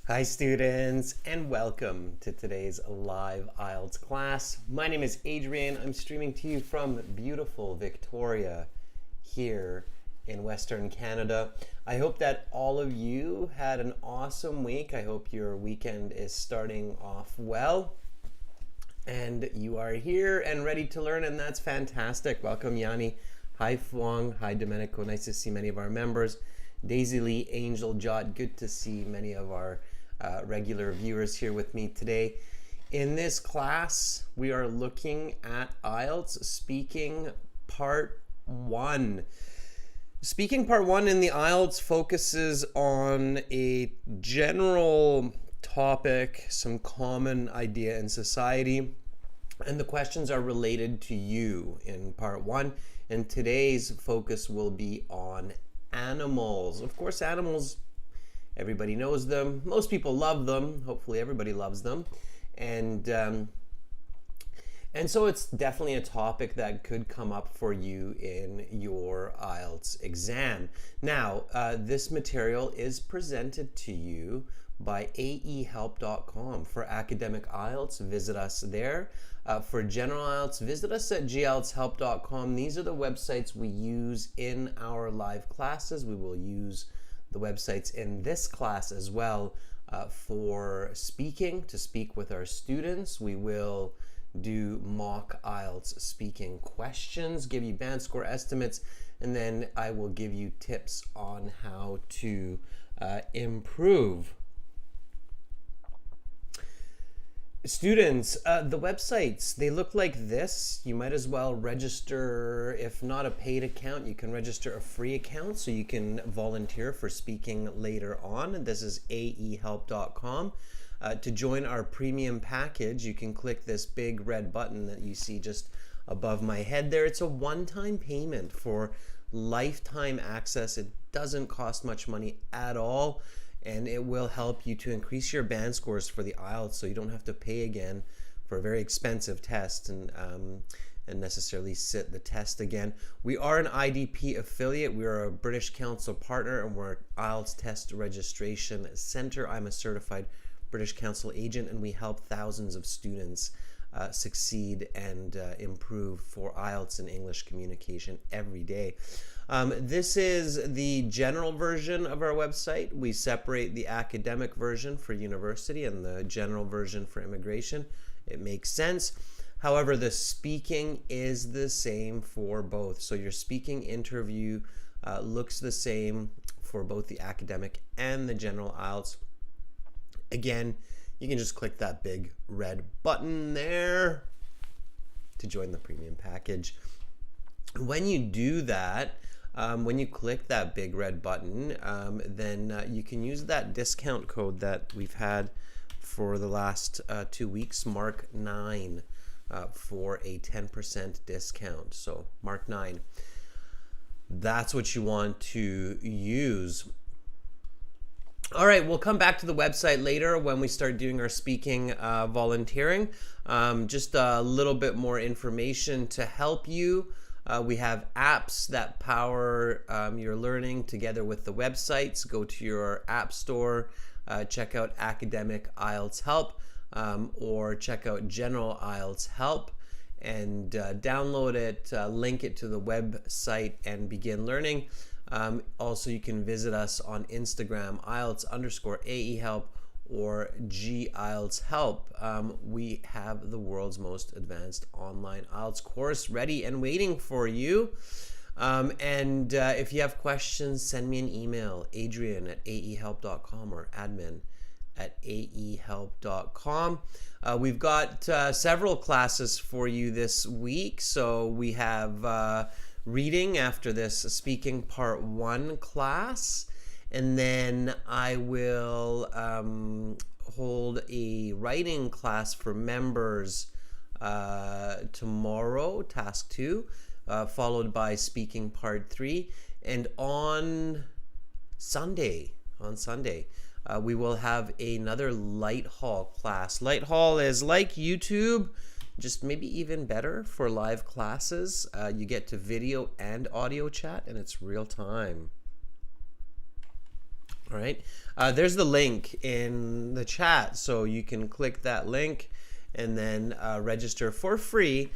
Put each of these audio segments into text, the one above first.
Hi students, and welcome to today's live IELTS class. My name is Adrian. I'm streaming to you from beautiful Victoria here in Western Canada. I hope that all of you had an awesome week. I hope your weekend is starting off well and you are here and ready to learn, and that's fantastic. Welcome Yanni. Hi Fuang. Hi Domenico. Nice to see many of our members. Daisy Lee, Angel, Jot, good to see many of our regular viewers here with me today. In this class, we are looking at IELTS Speaking Part 1. Speaking Part 1 in the IELTS focuses on a general topic, some common idea in society, and the questions are related to you in Part 1. And today's focus will be on animals. Of course, animals, everybody knows them. Most people love them. Hopefully everybody loves them. And so it's definitely a topic that could come up for you in your IELTS exam. Now, this material is presented to you by aehelp.com. For academic IELTS, visit us there. For general IELTS, visit us at gieltshelp.com. These are the websites we use in our live classes. We will use the websites in this class as well for speaking, to speak with our students. We will do mock IELTS speaking questions, give you band score estimates, and then I will give you tips on how to improve. Students, the websites, they look like this. You might as well register, if not a paid account, you can register a free account so you can volunteer for speaking later on. This is aehelp.com. To join our premium package, you can click this big red button that you see just above my head there. It's a one-time payment for lifetime access. It doesn't cost much money at all, and it will help you to increase your band scores for the IELTS so you don't have to pay again for a very expensive test and necessarily sit the test again. We are an IDP affiliate. We are a British Council partner, and we're an IELTS test registration center. I'm a certified British Council agent, and we help thousands of students succeed and improve for IELTS and English communication every day. This is the general version of our website. We separate the academic version for university and the general version for immigration. It makes sense. However, the speaking is the same for both. So your speaking interview looks the same for both the academic and the general IELTS. Again, you can just click that big red button there to join the premium package. When you do that, when you click that big red button, then you can use that discount code that we've had for the last 2 weeks, Mark 9, for a 10% discount. So Mark 9. That's what you want to use. All right, we'll come back to the website later when we start doing our speaking volunteering. Just a little bit more information to help you. We have apps that power your learning together with the websites. Go to your app store, check out Academic IELTS Help, or check out General IELTS Help, and download it, link it to the website, and begin learning. Also, you can visit us on Instagram, IELTS_AEHelp or GIELTS Help. We have the world's most advanced online IELTS course ready and waiting for you. And if you have questions, send me an email, adrian@aehelp.com or admin@aehelp.com. We've got several classes for you this week. So we have reading after this speaking part 1 class, and then I will hold a writing class for members tomorrow, task 2, followed by speaking part 3, and on Sunday, we will have another Light Hall class. Light Hall is like YouTube, just maybe even better for live classes. You get to video and audio chat, and it's real time. All right. There's the link in the chat, so you can click that link and then register for free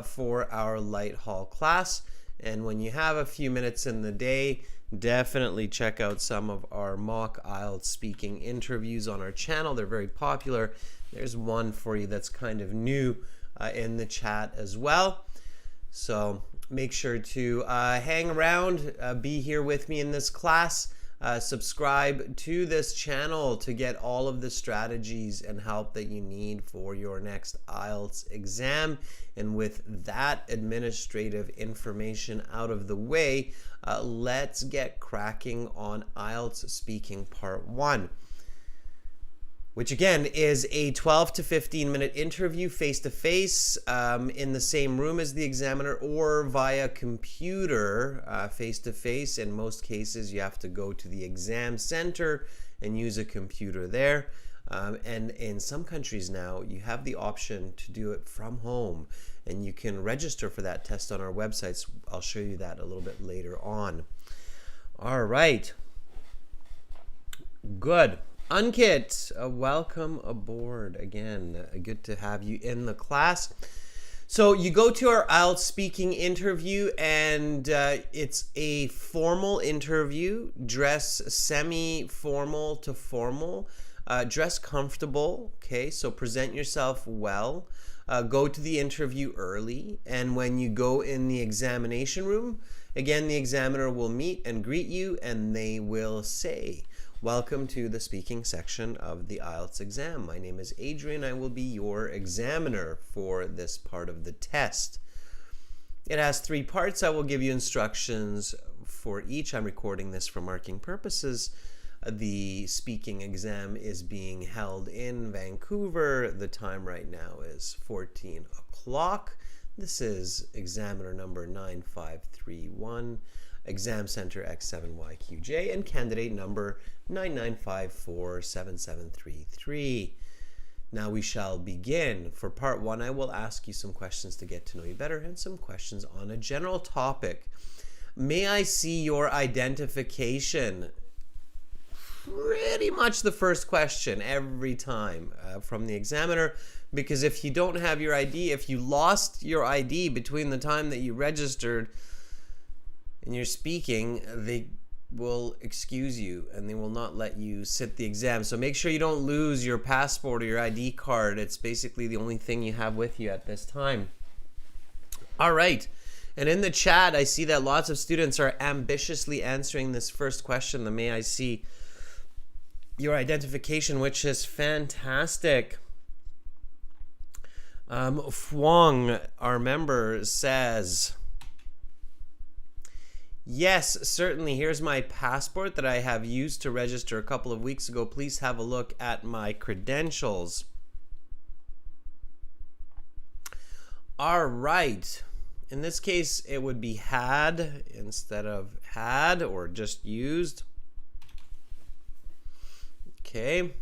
for our Light Hall class. And when you have a few minutes in the day, definitely check out some of our mock IELTS speaking interviews on our channel. They're very popular. There's one for you that's kind of new in the chat as well. So make sure to hang around, be here with me in this class. Subscribe to this channel to get all of the strategies and help that you need for your next IELTS exam. And with that administrative information out of the way, let's get cracking on IELTS Speaking Part 1. Which again is a 12 to 15 minute interview face-to-face in the same room as the examiner or via computer face-to-face. In most cases, you have to go to the exam center and use a computer there. And in some countries now, you have the option to do it from home, and you can register for that test on our websites. I'll show you that a little bit later on. All right. Good. Ankit, welcome aboard again. Good to have you in the class. So you go to our IELTS speaking interview, and it's a formal interview. Dress semi-formal to formal. Dress comfortable, okay? So present yourself well. Go to the interview early, and when you go in the examination room, again, the examiner will meet and greet you, and they will say, "Welcome to the speaking section of the IELTS exam. My name is Adrian. I will be your examiner for this part of the test." It has 3 parts. I will give you instructions for each. I'm recording this for marking purposes. The speaking exam is being held in Vancouver. The time right now is 14 o'clock. This is examiner number 9531. Exam Center X7YQJ, and candidate number 99547733. Now we shall begin. For part 1, I will ask you some questions to get to know you better and some questions on a general topic. May I see your identification? Pretty much the first question every time from the examiner, because if you don't have your ID, if you lost your ID between the time that you registered and you're speaking, they will excuse you and they will not let you sit the exam. So make sure you don't lose your passport or your ID card. It's basically the only thing you have with you at this time. All right. And in the chat, I see that lots of students are ambitiously answering this first question, the may I see your identification, which is fantastic. Fuang, our member, says, "Yes, certainly. Here's my passport that I have used to register a couple of weeks ago. Please have a look at my credentials." All right. In this case, it would be had instead of had, or just used. Okay.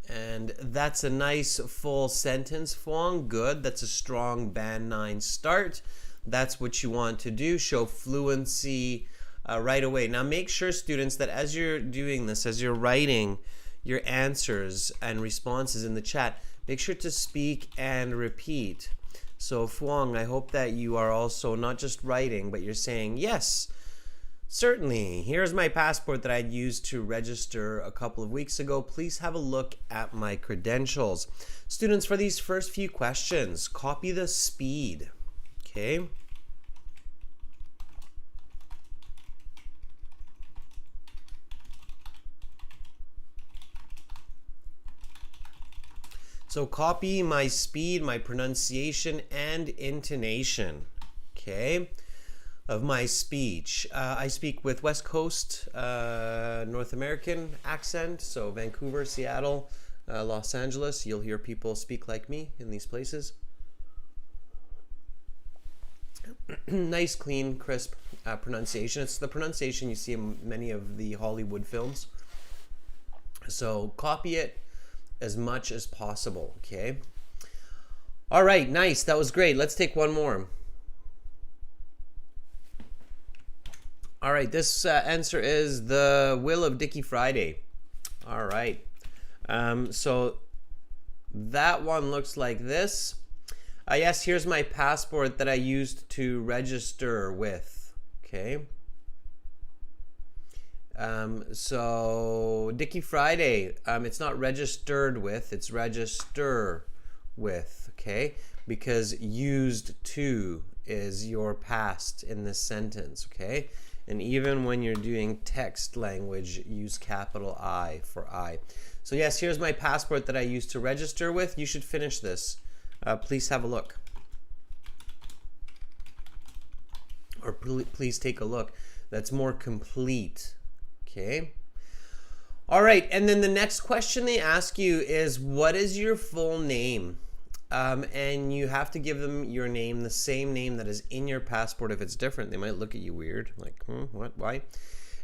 And that's a nice full sentence, Fuang. Good. That's a strong Band 9 start. That's what you want to do. Show fluency right away. Now make sure, students, that as you're doing this, as you're writing your answers and responses in the chat, make sure to speak and repeat. So Fuang, I hope that you are also not just writing, but you're saying, "Yes, certainly. Here's my passport that I'd used to register a couple of weeks ago. Please have a look at my credentials." Students, for these first few questions, copy the speed. Okay. So copy my speed, my pronunciation, and intonation, okay, of my speech. I speak with West Coast North American accent, so Vancouver, Seattle, Los Angeles. You'll hear people speak like me in these places. Nice, clean, crisp pronunciation. It's the pronunciation you see in many of the Hollywood films. So copy it as much as possible, okay? All right, nice. That was great. Let's take one more. All right, this answer is The Will of Dickie Friday. All right. So that one looks like this. Yes, here's my passport that I used to register with. Okay. So Dickie Friday, it's not registered with, it's register with, okay? Because used to is your past in this sentence, okay? And even when you're doing text language, use capital I for I. So yes, here's my passport that I used to register with. You should finish this. Please have a look. Or please take a look. That's more complete. Okay. All right. And then the next question they ask you is, what is your full name? And you have to give them your name, the same name that is in your passport. If it's different, they might look at you weird. Like, what? Why?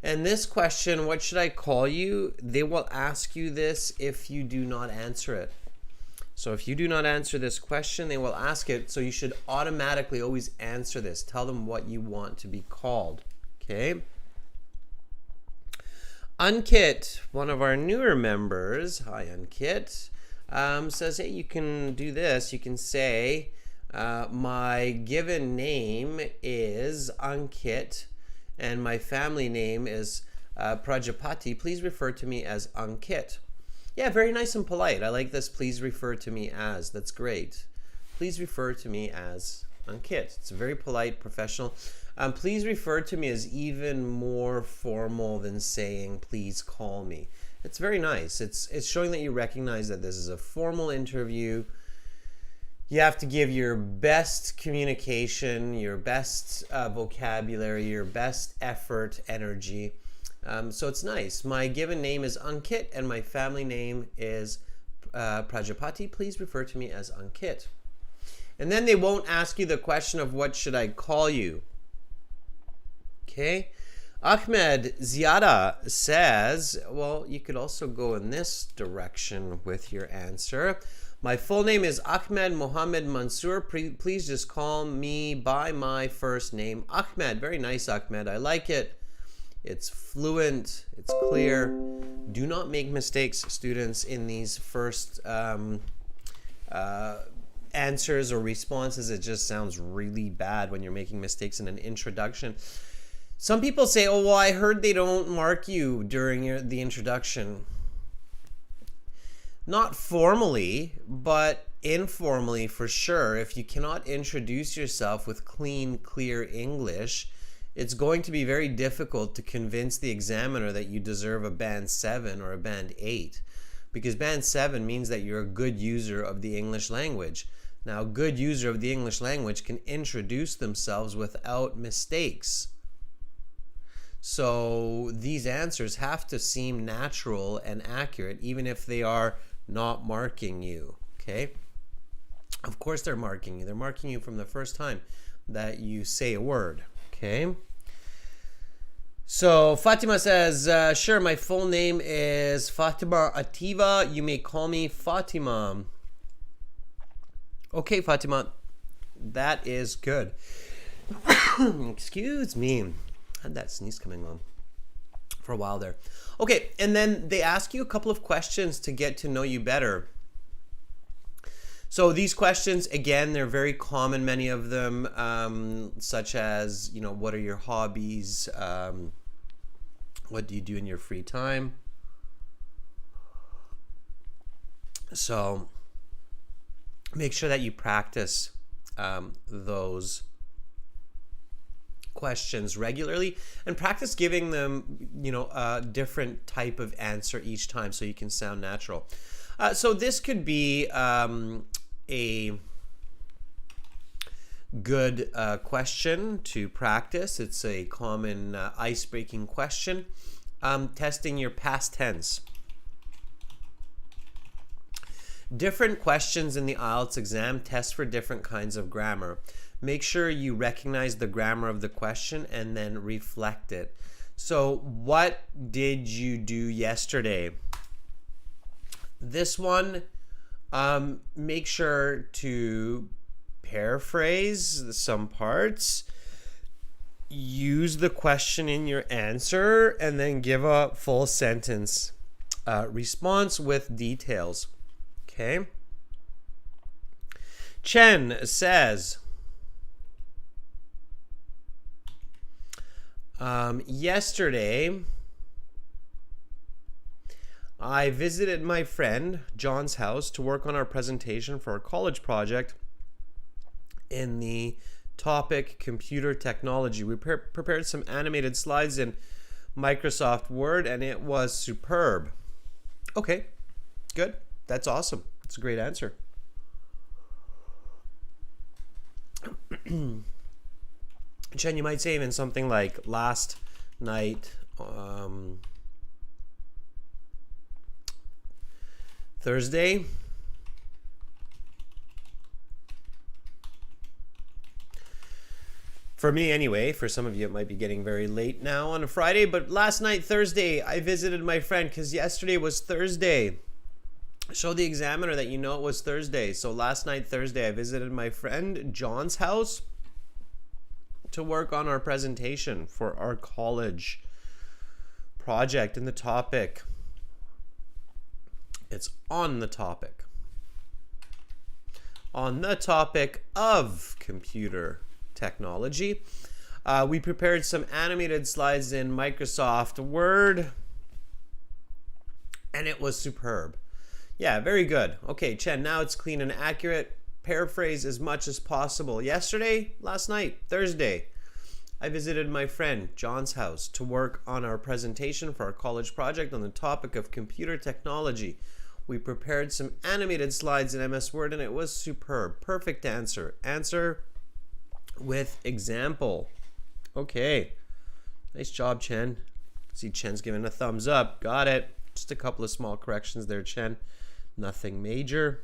And this question, what should I call you? They will ask you this if you do not answer it. So if you do not answer this question, they will ask it. So you should automatically always answer this. Tell them what you want to be called. Okay. Unkit, one of our newer members, hi Unkit, says, hey, you can do this. You can say, my given name is Ankit and my family name is Prajapati. Please refer to me as Ankit. Yeah, very nice and polite. I like this. Please refer to me as. That's great. Please refer to me as Ankit. It's very polite, professional. Please refer to me as even more formal than saying, please call me. It's very nice. It's showing that you recognize that this is a formal interview. You have to give your best communication, your best vocabulary, your best effort, energy. So it's nice. My given name is Ankit and my family name is Prajapati. Please refer to me as Ankit. And then they won't ask you the question of what should I call you. Okay. Ahmed Ziada says, well, you could also go in this direction with your answer. My full name is Ahmed Mohammed Mansour. Please just call me by my first name, Ahmed. Very nice, Ahmed. I like it. It's fluent. It's clear. Do not make mistakes, students, in these first answers or responses. It just sounds really bad when you're making mistakes in an introduction. Some people say, oh, well, I heard they don't mark you during the introduction. Not formally, but informally for sure. If you cannot introduce yourself with clean, clear English, it's going to be very difficult to convince the examiner that you deserve a band 7 or a band 8. Because band 7 means that you're a good user of the English language. Now, a good user of the English language can introduce themselves without mistakes. So these answers have to seem natural and accurate, even if they are not marking you, okay? Of course they're marking you. They're marking you from the first time that you say a word, okay? So Fatima says, sure, my full name is Fatima Ativa. You may call me Fatima. Okay, Fatima, that is good. Excuse me. Had that sneeze coming on for a while there. Okay, and then they ask you a couple of questions to get to know you better. So these questions, again, they're very common, many of them, such as, you know, what are your hobbies? What do you do in your free time? So make sure that you practice those questions regularly and practice giving them, you know, a different type of answer each time so you can sound natural. So this could be a good question to practice. It's a common ice-breaking question. Testing your past tense. Different questions in the IELTS exam test for different kinds of grammar. Make sure you recognize the grammar of the question and then reflect it. So, what did you do yesterday? This one, make sure to paraphrase some parts use the question in your answer and then give a full sentence response with details. Okay. Chen says, yesterday I visited my friend John's house to work on our presentation for our college project in the topic computer technology. We prepared some animated slides in Microsoft Word and it was superb. Okay, good. That's awesome. That's a great answer. Chen, you might say even something like last night, Thursday. For me anyway, for some of you it might be getting very late now on a Friday, but last night, Thursday, I visited my friend because yesterday was Thursday. Show the examiner that you know it was Thursday. So last night, Thursday, I visited my friend John's house to work on our presentation for our college project and the topic. It's on the topic. On the topic of computer technology. We prepared some animated slides in Microsoft Word and it was superb. Yeah, very good. Okay, Chen, now it's clean and accurate. Paraphrase as much as possible. Yesterday, last night, Thursday, I visited my friend John's house to work on our presentation for our college project on the topic of computer technology. We prepared some animated slides in MS Word and it was superb. Perfect answer. Answer with example. Okay. Nice job, Chen. See, Chen's giving a thumbs up. Got it. Just a couple of small corrections there, Chen. Nothing major.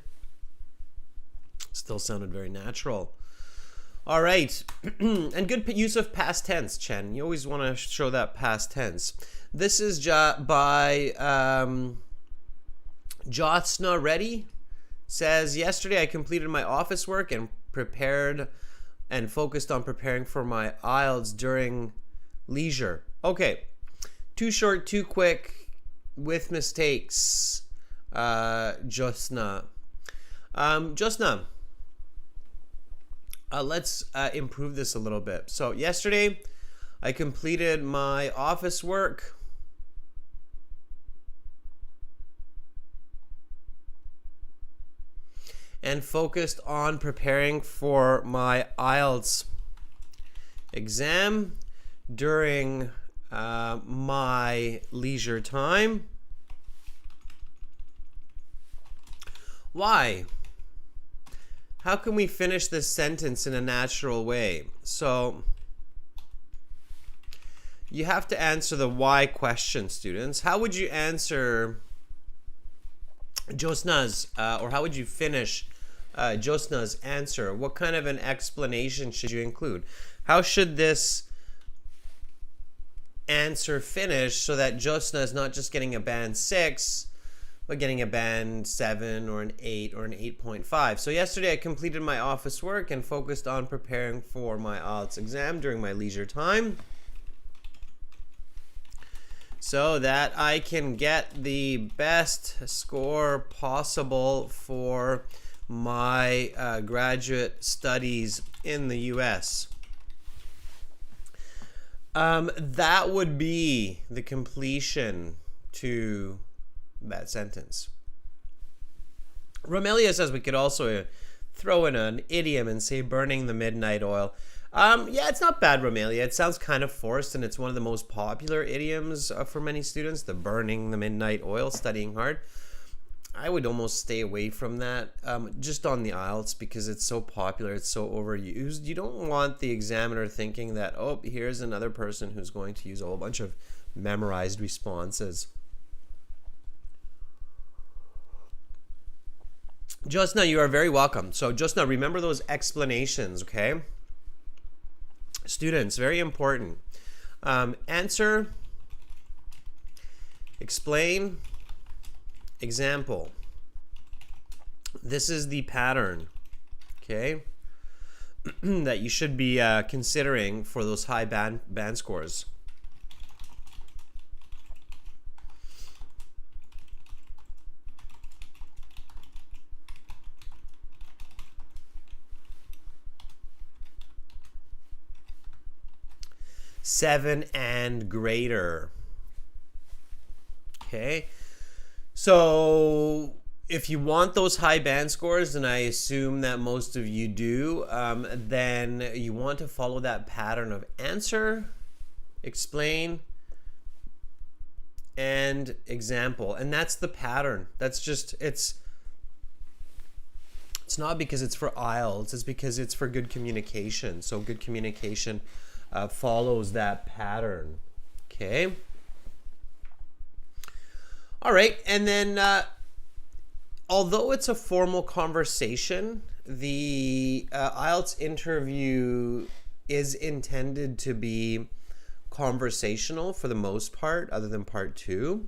Still sounded very natural. All right. And good use of past tense, Chen. You always want to show that past tense. This is by Jyotsna Reddy. Says, yesterday I completed my office work and prepared and focused on preparing for my IELTS during leisure. Okay. Too short, too quick, with mistakes. Jyotsna. Jyotsna, let's improve this a little bit. So yesterday, I completed my office work. And focused on preparing for my IELTS exam during my leisure time. Why? How can we finish this sentence in a natural way? So you have to answer the why question, students. How would you answer Jyotsna's, or how would you finish Jyotsna's answer? What kind of an explanation should you include? How should this answer finish so that Jyotsna is not just getting a band 6, but getting a band 7 or an 8 or an 8.5. So yesterday I completed my office work and focused on preparing for my IELTS exam during my leisure time so that I can get the best score possible for my graduate studies in the US. That would be the completion to that sentence. Romelia says we could also throw in an idiom and say burning the midnight oil. Yeah, it's not bad, Romelia. It sounds kind of forced, and it's one of the most popular idioms for many students, the burning the midnight oil, studying hard. I would almost stay away from that just on the IELTS because it's so popular, it's so overused. You don't want the examiner thinking that, oh, here's another person who's going to use a whole bunch of memorized responses. Jyotsna, you are very welcome. So Jyotsna, remember those explanations, okay? Students, very important. Answer, explain, example. This is the pattern, okay? that you should be considering for those high band scores. Seven and greater. Okay, so if you want those high band scores, and I assume that most of you do, then you want to follow that pattern of answer, explain, and example. And that's the pattern. That's just, it's not because it's for IELTS, it's because it's for good communication. So good communication follows that pattern. Okay. All right, and then although it's a formal conversation, the IELTS interview is intended to be conversational for the most part, other than part 2.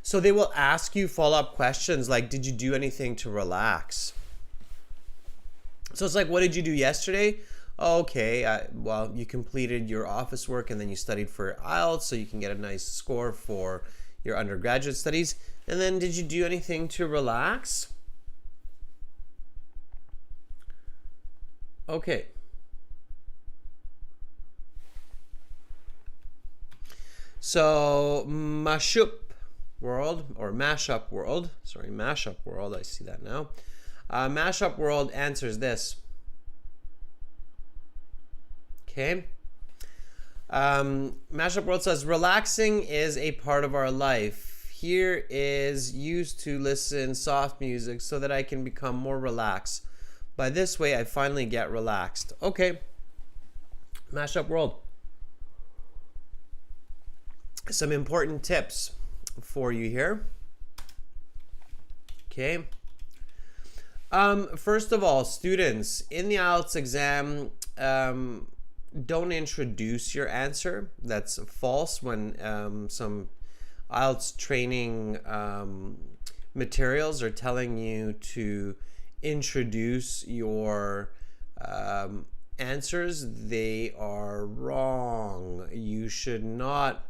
So they will ask you follow-up questions like, did you do anything to relax? So it's like, what did you do yesterday? Okay, well, you completed your office work and then you studied for IELTS so you can get a nice score for your undergraduate studies. And then did you do anything to relax? Okay. So mashup world, mashup world, I see that now. Mashup world answers this. Okay. Mashup World says, relaxing is a part of our life. Here is used to listen soft music so that I can become more relaxed. By this way, I finally get relaxed. Okay. Mashup World. Some important tips for you here. Okay. First of all, students, in the IELTS exam, don't introduce your answer. That's false when some IELTS training materials are telling you to introduce your answers. They are wrong. You should not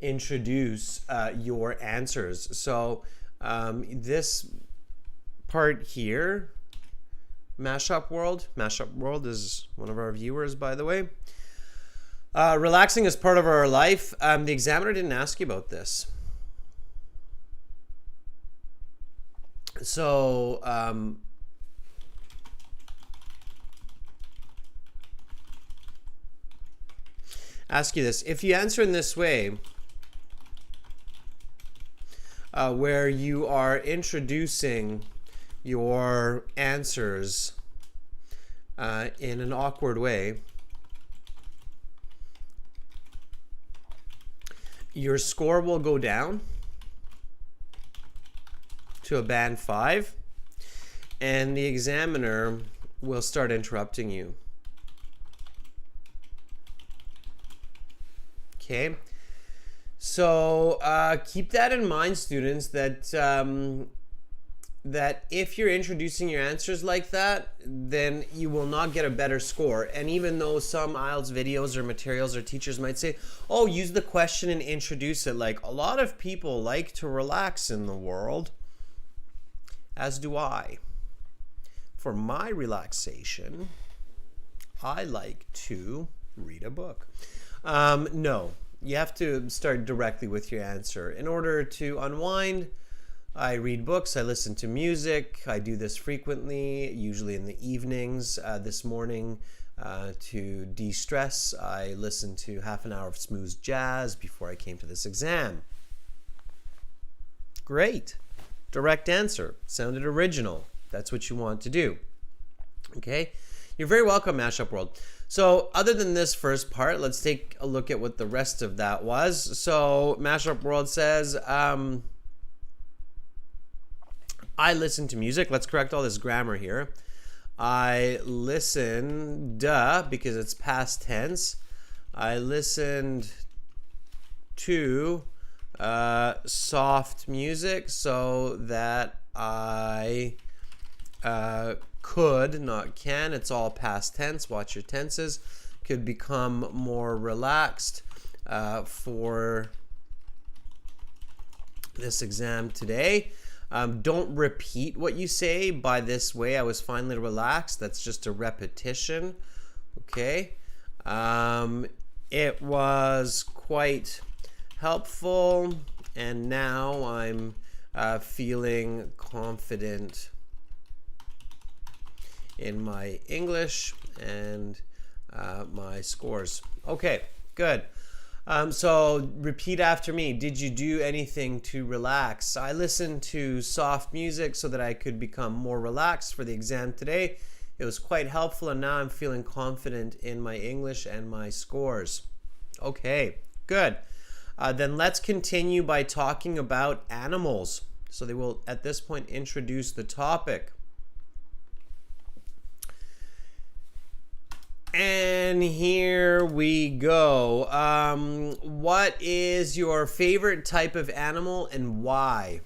introduce your answers. So this part here, Mashup World is one of our viewers, by the way. Relaxing is part of our life. The examiner didn't ask you about this. So ask you this. If you answer in this way, where you are introducing your answers in an awkward way, your score will go down to a band 5, and the examiner will start interrupting you. Okay, so keep that in mind, students, that that if you're introducing your answers like that, then you will not get a better score. And even though some IELTS videos or materials or teachers might say, oh, use the question and introduce it, like a lot of people like to relax in the world, as do I. For my relaxation, I like to read a book. No, you have to start directly with your answer. In order to unwind, I read books, I listen to music. I do this frequently, usually in the evenings. This morning, to de-stress, I listened to half an hour of smooth jazz before I came to this exam. Great. Direct answer. Sounded original. That's what you want to do. Okay? You're very welcome, Mashup World. So other than this first part, let's take a look at what the rest of that was. So Mashup World says, I listen to music. Let's correct all this grammar here. I listened, because it's past tense. I listened to soft music so that I could, not can, it's all past tense, watch your tenses, could become more relaxed for this exam today. Don't repeat what you say. By this way, I was finally relaxed. That's just a repetition. Okay. It was quite helpful, and now I'm feeling confident in my English and my scores. Okay, good. So repeat after me. Did you do anything to relax? I listened to soft music so that I could become more relaxed for the exam today. It was quite helpful, and now I'm feeling confident in my English and my scores. Okay, good. Then let's continue by talking about animals. So they will, at this point, introduce the topic. And here we go. What is your favorite type of animal and why?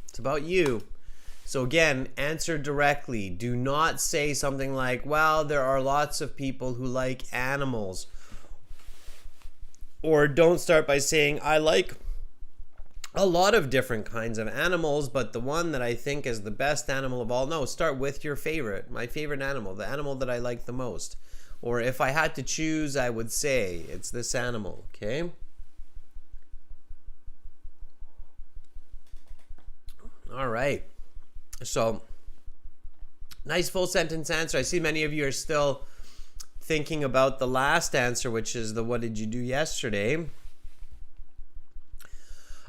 It's about you. So again, answer directly. Do not say something like, well, there are lots of people who like animals. Or don't start by saying, I like a lot of different kinds of animals, but the one that I think is the best animal of all. No, start with your favorite. My favorite animal, the animal that I like the most. Or if I had to choose, I would say it's this animal, okay? All right. So, nice full sentence answer. I see many of you are still thinking about the last answer, which is the what did you do yesterday?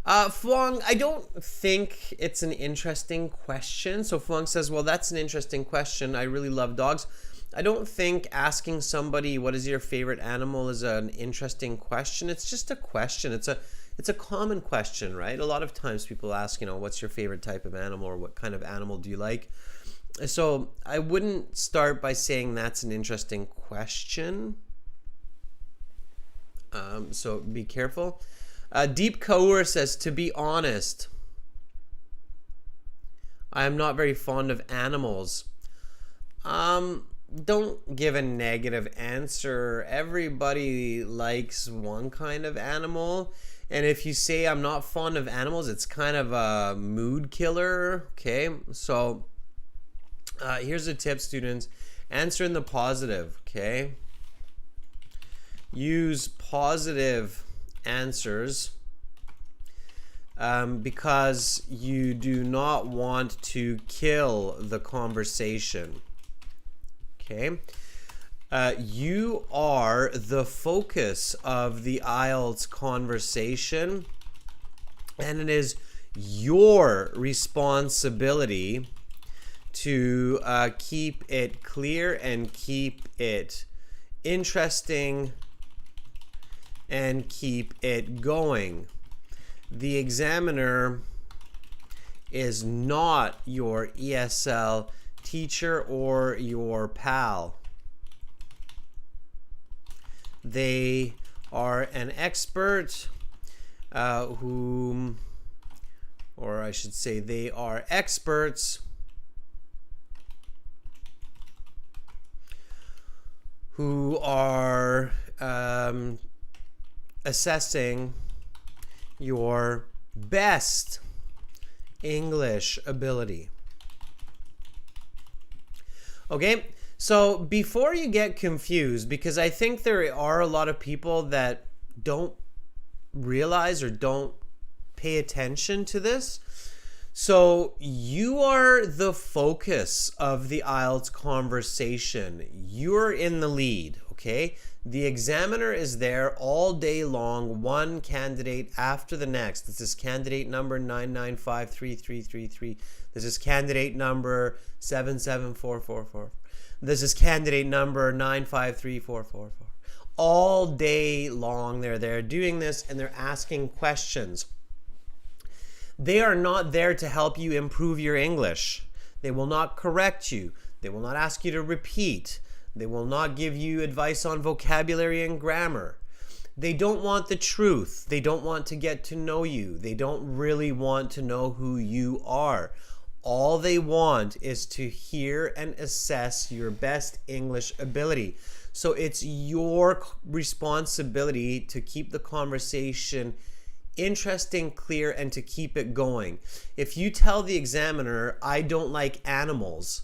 Fuang, I don't think it's an interesting question. So Fuang says, well, that's an interesting question. I really love dogs. I don't think asking somebody what is your favorite animal is an interesting question. It's just a question. It's a common question, right? A lot of times people ask, what's your favorite type of animal, or what kind of animal do you like? So I wouldn't start by saying that's an interesting question. So be careful. Deep Kaur says, to be honest, I am not very fond of animals. Don't give a negative answer. Everybody likes one kind of animal. And if you say I'm not fond of animals, it's kind of a mood killer. Okay, so here's a tip, students. Answer in the positive, okay? Use positive answers because you do not want to kill the conversation. Okay, you are the focus of the IELTS conversation, and it is your responsibility to keep it clear and keep it interesting and keep it going. The examiner is not your ESL teacher or your pal. They are an expert they are experts who are assessing your best English ability. Okay, so before you get confused, because I think there are a lot of people that don't realize or don't pay attention to this. So you are the focus of the IELTS conversation. You're in the lead, okay? The examiner is there all day long, one candidate after the next. This is candidate number 9953333. This is candidate number 77444. This is candidate number 953444. All day long they're there doing this, and they're asking questions. They are not there to help you improve your English. They will not correct you. They will not ask you to repeat. They will not give you advice on vocabulary and grammar. They don't want the truth. They don't want to get to know you. They don't really want to know who you are. All they want is to hear and assess your best English ability. So it's your responsibility to keep the conversation interesting, clear, and to keep it going. If you tell the examiner, I don't like animals,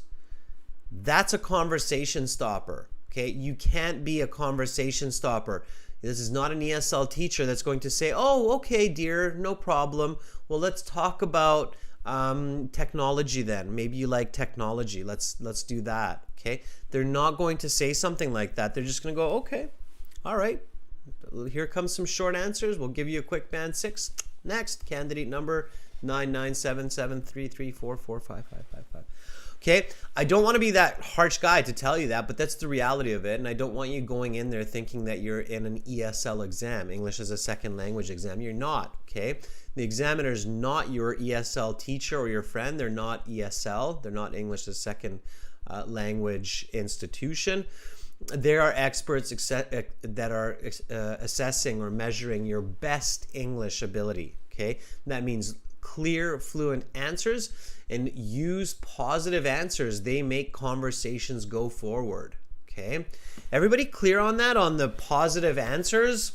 that's a conversation stopper. Okay, you can't be a conversation stopper. This is not an ESL teacher that's going to say, oh, okay, dear, no problem. Well, let's talk about technology then. Maybe you like technology. Let's do that. Okay, they're not going to say something like that. They're just going to go, okay, all right. Here comes some short answers. We'll give you a quick band 6. Next, candidate number 997733445555. Okay, I don't want to be that harsh guy to tell you that, but that's the reality of it. And I don't want you going in there thinking that you're in an ESL exam, English as a second language exam. You're not, okay? The examiner is not your ESL teacher or your friend. They're not ESL. They're not English as a second language institution. There are experts that are assessing or measuring your best English ability, okay? That means clear, fluent answers, and use positive answers. They make conversations go forward, okay? Everybody clear on that, on the positive answers?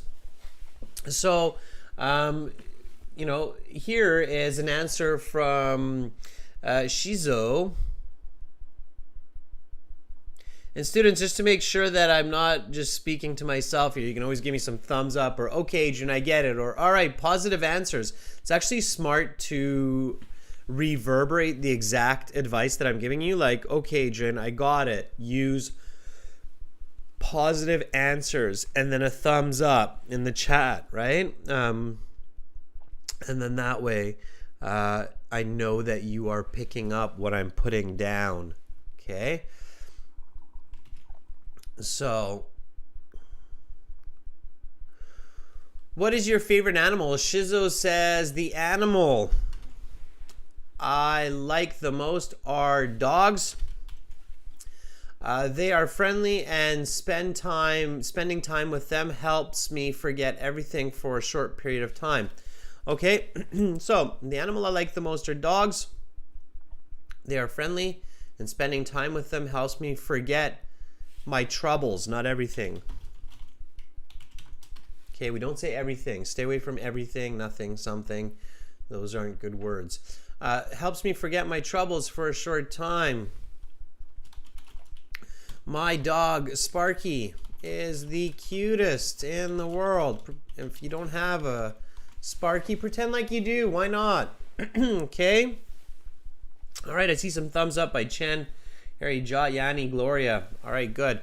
So, you know, here is an answer from Shizo. And students, just to make sure that I'm not just speaking to myself here, you can always give me some thumbs up or, okay, Adrian, I get it, or, all right, positive answers. It's actually smart to reverberate the exact advice that I'm giving you. Like, okay, Adrian, I got it. Use positive answers and then a thumbs up in the chat, right? And then that way I know that you are picking up what I'm putting down, okay? So, what is your favorite animal? Shizo says the animal I like the most are dogs. They are friendly, and spending time with them helps me forget everything for a short period of time. Okay, so the animal I like the most are dogs. They are friendly, and spending time with them helps me forget my troubles, not everything. Okay, we don't say everything. Stay away from everything, nothing, something. Those aren't good words. Helps me forget my troubles for a short time. My dog, Sparky, is the cutest in the world. If you don't have a Sparky, pretend like you do. Why not? Okay. All right, I see some thumbs up by Chen, Harry, Ja, Yanni, Gloria. All right, good.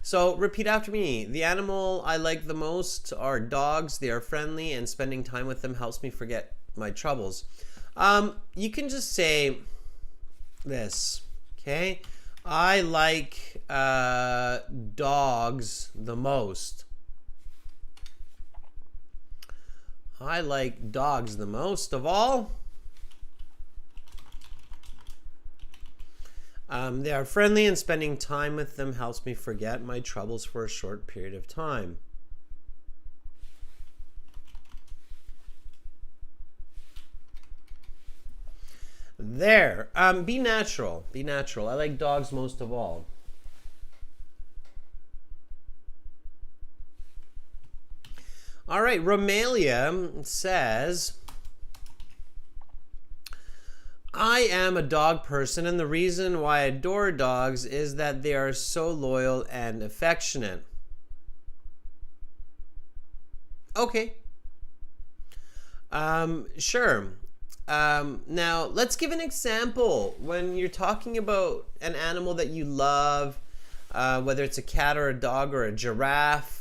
So repeat after me. The animal I like the most are dogs. They are friendly, and spending time with them helps me forget my troubles. You can just say this, okay? I like dogs the most. I like dogs the most of all. They are friendly, and spending time with them helps me forget my troubles for a short period of time. There. Be natural. Be natural. I like dogs most of all. All right. Romelia says, I am a dog person, and the reason why I adore dogs is that they are so loyal and affectionate. Okay. Sure. Now, let's give an example. When you're talking about an animal that you love, whether it's a cat or a dog or a giraffe,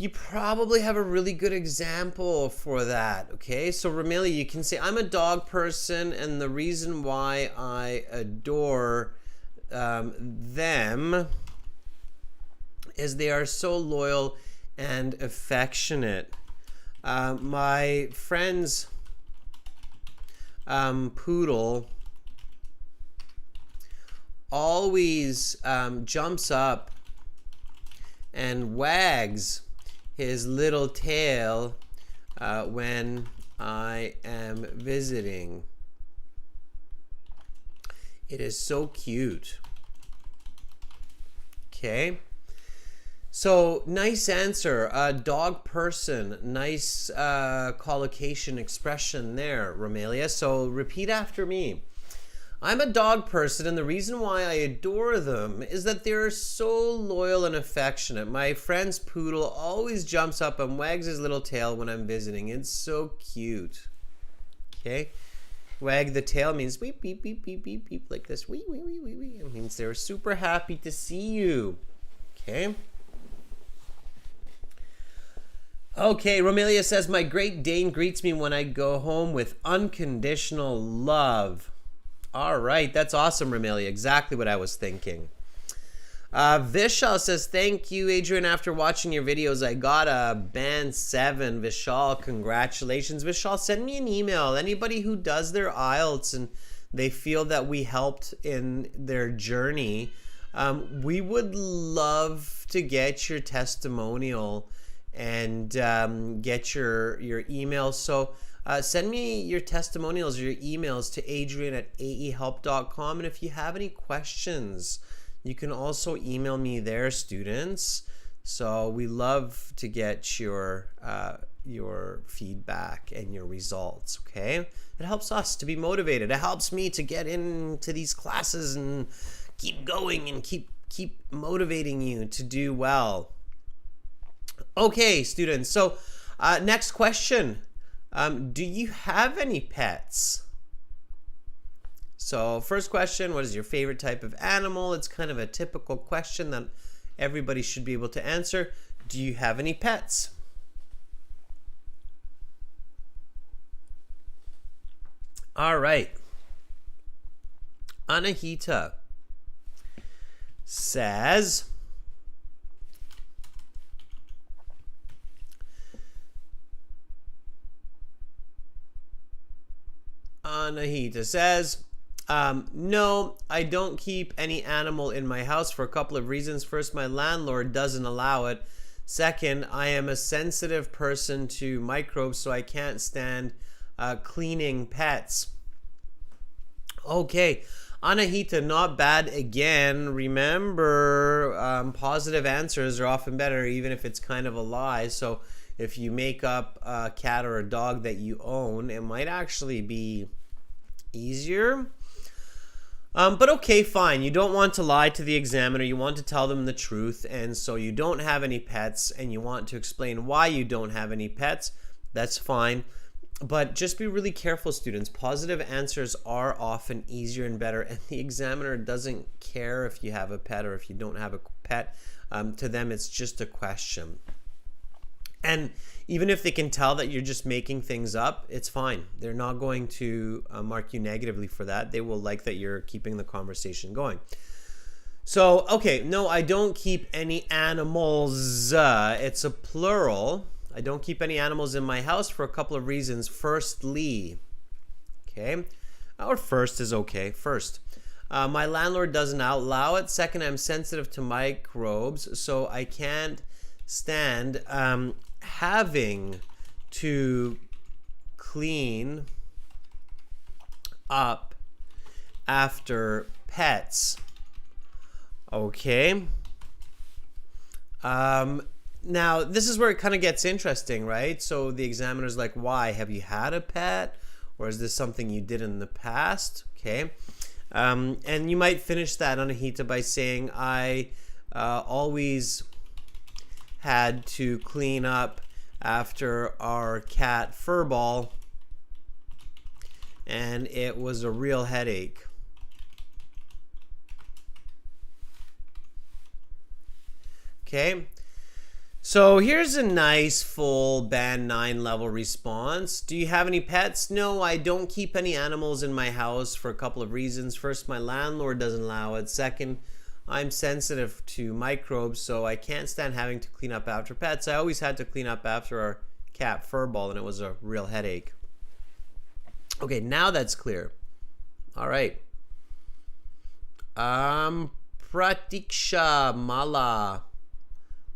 you probably have a really good example for that, okay? So, Romelia, you can say, I'm a dog person, and the reason why I adore them is they are so loyal and affectionate. My friend's poodle always jumps up and wags his little tail when I am visiting. It is so cute. Okay. So, nice answer. Dog person. Nice collocation expression there, Romelia. So, repeat after me. I'm a dog person, and the reason why I adore them is that they're so loyal and affectionate. My friend's poodle always jumps up and wags his little tail when I'm visiting. It's so cute. Okay? Wag the tail means beep, beep, beep, beep, beep, beep, like this. Wee, wee, wee, wee, wee. It means they're super happy to see you. Okay? Okay, Romelia says, my Great Dane greets me when I go home with unconditional love. All right, that's awesome, Romelia. Exactly what I was thinking. Vishal says, thank you, Adrian. After watching your videos, I got a band 7. Vishal, congratulations. Vishal, send me an email. Anybody who does their IELTS and they feel that we helped in their journey, we would love to get your testimonial and get your email. So send me your testimonials or your emails to adrian@aehelp.com. And if you have any questions, you can also email me there, students. So we love to get your feedback and your results, okay? It helps us to be motivated. It helps me to get into these classes and keep going and keep motivating you to do well. Okay, students. So next question. Do you have any pets? So first question, what is your favorite type of animal? It's kind of a typical question that everybody should be able to answer. Do you have any pets? All right. Anahita says, no, I don't keep any animal in my house for a couple of reasons. First, my landlord doesn't allow it. Second, I am a sensitive person to microbes, so I can't stand cleaning pets. Okay, Anahita, not bad again. Remember, positive answers are often better, even if it's kind of a lie. So if you make up a cat or a dog that you own, it might actually be easier. But okay, fine. You don't want to lie to the examiner. You want to tell them the truth. And so you don't have any pets and you want to explain why you don't have any pets. That's fine. But just be really careful, students. Positive answers are often easier and better. And the examiner doesn't care if you have a pet or if you don't have a pet. To them, it's just a question. And even if they can tell that you're just making things up, it's fine. They're not going to mark you negatively for that. They will like that you're keeping the conversation going. So, okay, no, I don't keep any animals. It's a plural. I don't keep any animals in my house for a couple of reasons. Firstly, okay, or first is okay. First, my landlord doesn't allow it. Second, I'm sensitive to microbes, so I can't stand having to clean up after pets. Okay. Now, this is where it kind of gets interesting, right? So the examiner's like, why? Have you had a pet? Or is this something you did in the past? Okay. And you might finish that, Anahita, by saying, I always had to clean up after our cat Furball, and it was a real headache. Okay, so here's a nice full band 9 level response. Do you have any pets? No, I don't keep any animals in my house for a couple of reasons. First, my landlord doesn't allow it. Second, I'm sensitive to microbes, so I can't stand having to clean up after pets. I always had to clean up after our cat Furball, and it was a real headache. Okay, now that's clear. All right. Pratiksha Mala.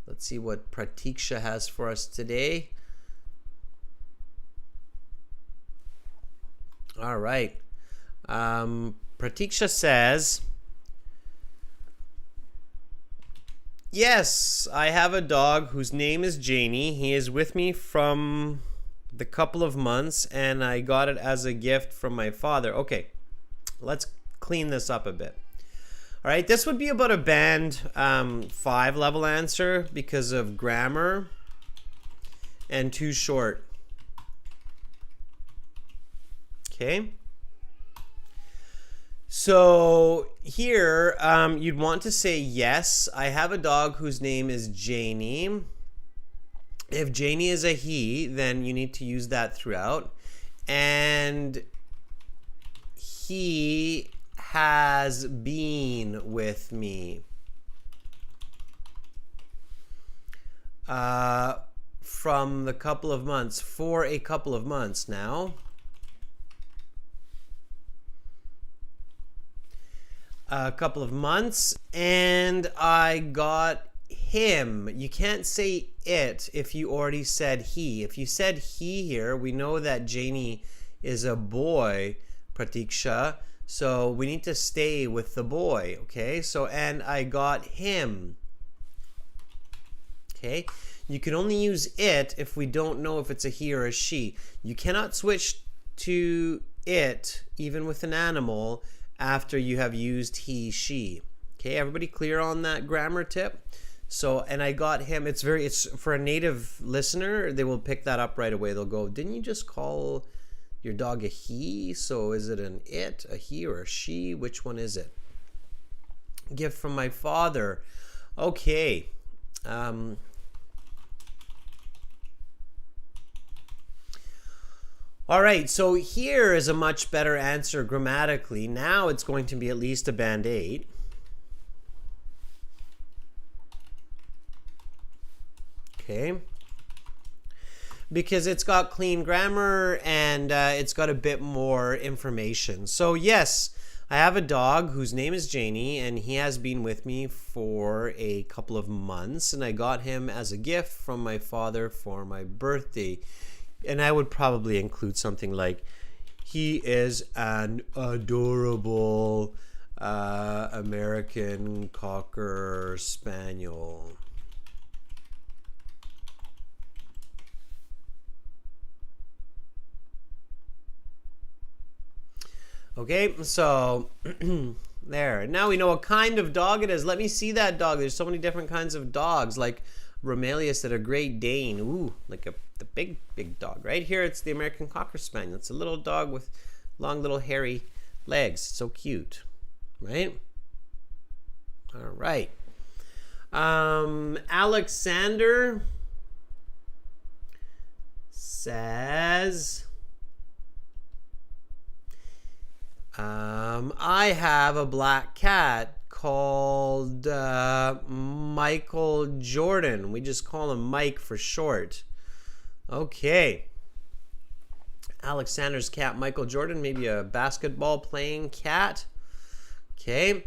Let's see what Pratiksha has for us today. All right. Pratiksha says, yes, I have a dog whose name is Janie. He is with me from the couple of months, and I got it as a gift from my father. Okay, let's clean this up a bit. All right, this would be about a band 5 level answer because of grammar and too short. Okay. So here, you'd want to say, yes, I have a dog whose name is Janie. If Janie is a he, then you need to use that throughout. And he has been with me from the couple of months, for a couple of months now. A couple of months, and I got him. You can't say it if you already said he. If you said he here, we know that Janie is a boy, Pratiksha, so we need to stay with the boy, okay? So, and I got him. Okay? You can only use it if we don't know if it's a he or a she. You cannot switch to it, even with an animal, after you have used he, she. Okay, everybody clear on that grammar tip? So, and I got him, it's for a native listener, they will pick that up right away. They'll go, didn't you just call your dog a he? So is it an it, a he, or a she? Which one is it? Gift from my father. Okay. All right, so here is a much better answer grammatically. Now it's going to be at least a band 8. Okay. Because it's got clean grammar and it's got a bit more information. So yes, I have a dog whose name is Janie, and he has been with me for a couple of months, and I got him as a gift from my father for my birthday. And I would probably include something like, he is an adorable American Cocker Spaniel. Okay, so there. Now we know what kind of dog it is. Let me see that dog. There's so many different kinds of dogs, like Romelius that are Great Dane. Ooh, like the big dog. Right here, it's the American Cocker Spaniel. It's a little dog with long, little, hairy legs. So cute, right? All right. Alexander says, I have a black cat called Michael Jordan. We just call him Mike for short. Okay. Alexander's cat, Michael Jordan, maybe a basketball playing cat. Okay.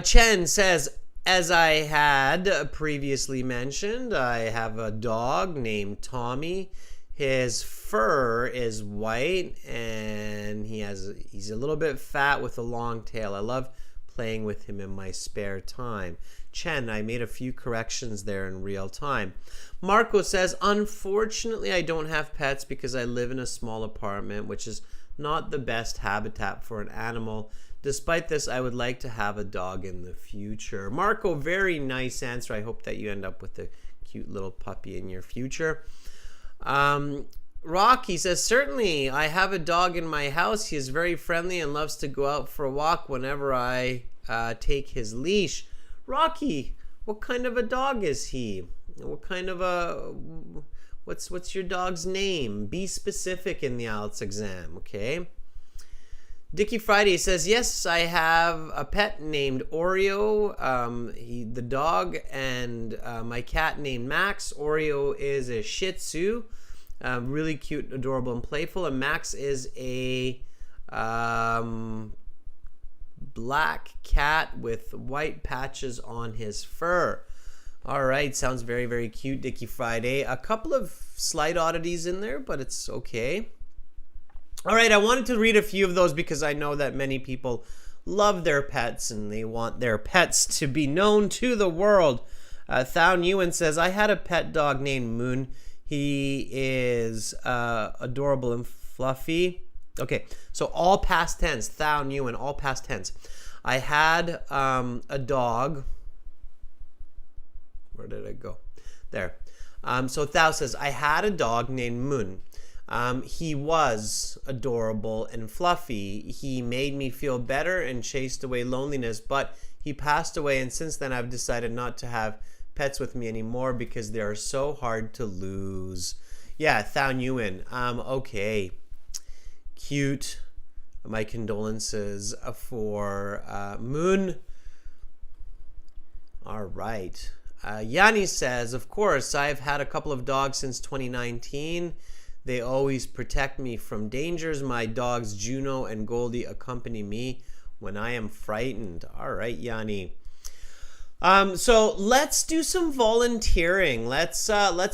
Chen says, as I had previously mentioned, I have a dog named Tommy. His fur is white and he's a little bit fat with a long tail. I love playing with him in my spare time. Chen, I made a few corrections there in real time. Marco says, unfortunately, I don't have pets because I live in a small apartment, which is not the best habitat for an animal. Despite this, I would like to have a dog in the future. Marco, very nice answer. I hope that you end up with a cute little puppy in your future. Rocky says, certainly, I have a dog in my house. He is very friendly and loves to go out for a walk whenever I take his leash. Rocky, what kind of a dog is he? What kind of a... What's your dog's name? Be specific in the IELTS exam, okay? Dicky Friday says, yes, I have a pet named Oreo, the dog, and my cat named Max. Oreo is a Shih Tzu, really cute, adorable, and playful. And Max is a black cat with white patches on his fur. All right, sounds very, very cute, Dicky Friday. A couple of slight oddities in there, but it's okay. All right, I wanted to read a few of those because I know that many people love their pets and they want their pets to be known to the world. Thao Nguyen says, I had a pet dog named Moon. He is adorable and fluffy. Okay, so all past tense. Thao Nguyen, all past tense. I had a dog. Where did it go? There. So Thao says, I had a dog named Moon. He was adorable and fluffy. He made me feel better and chased away loneliness, but he passed away, and since then I've decided not to have pets with me anymore because they are so hard to lose. Yeah, Thao Nguyen. Okay. Cute. My condolences for Moon. All right. Yanni says, of course, I've had a couple of dogs since 2019. They always protect me from dangers. My dogs Juno and Goldie accompany me when I am frightened. All right, Yanni. So let's do some volunteering. Let's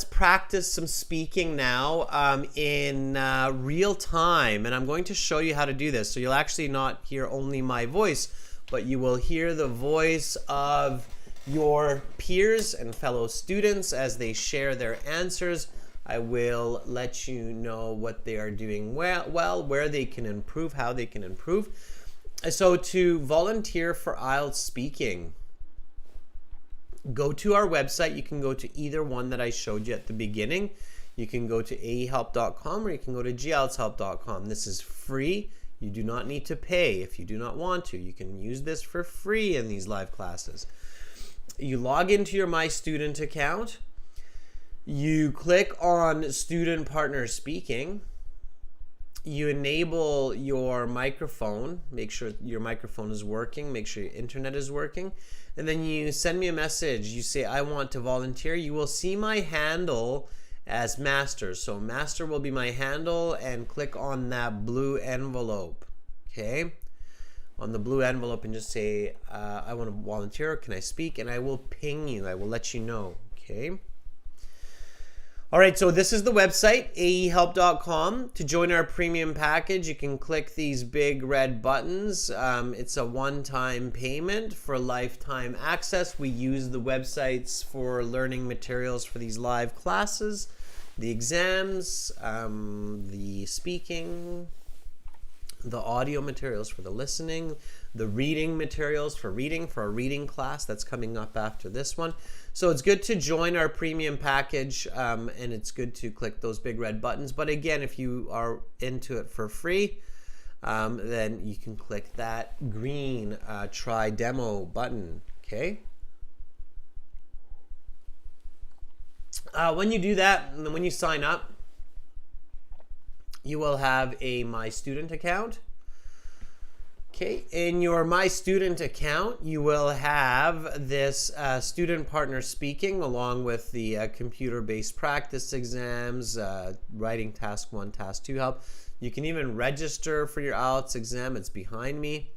practice some speaking now in real time, and I'm going to show you how to do this. So you'll actually not hear only my voice, but you will hear the voice of your peers and fellow students as they share their answers. I will let you know what they are doing well, where they can improve, how they can improve. So to volunteer for IELTS speaking, go to our website. You can go to either one that I showed you at the beginning. You can go to aehelp.com or you can go to gieltshelp.com. This is free. You do not need to pay if you do not want to. You can use this for free in these live classes. You log into your My Student account. You click on Student Partner Speaking. You enable your microphone. Make sure your microphone is working. Make sure your internet is working. And then you send me a message. You say, I want to volunteer. You will see my handle as Master. So Master will be my handle, and click on that blue envelope. Okay? On the blue envelope, and just say, I want to volunteer. Can I speak? And I will ping you. I will let you know. Okay? All right, so this is the website, aehelp.com. To join our premium package, you can click these big red buttons. It's a one-time payment for lifetime access. We use the websites for learning materials for these live classes, the exams, the speaking, the audio materials for the listening, the reading materials for a reading class that's coming up after this one. So it's good to join our premium package, and it's good to click those big red buttons. But again, if you are into it for free, then you can click that green try demo button. Okay. When you do that, and when you sign up, you will have a My Student account. Okay, in your My Student account, you will have this Student Partner Speaking along with the computer-based practice exams, writing task 1, task 2 help. You can even register for your IELTS exam. It's behind me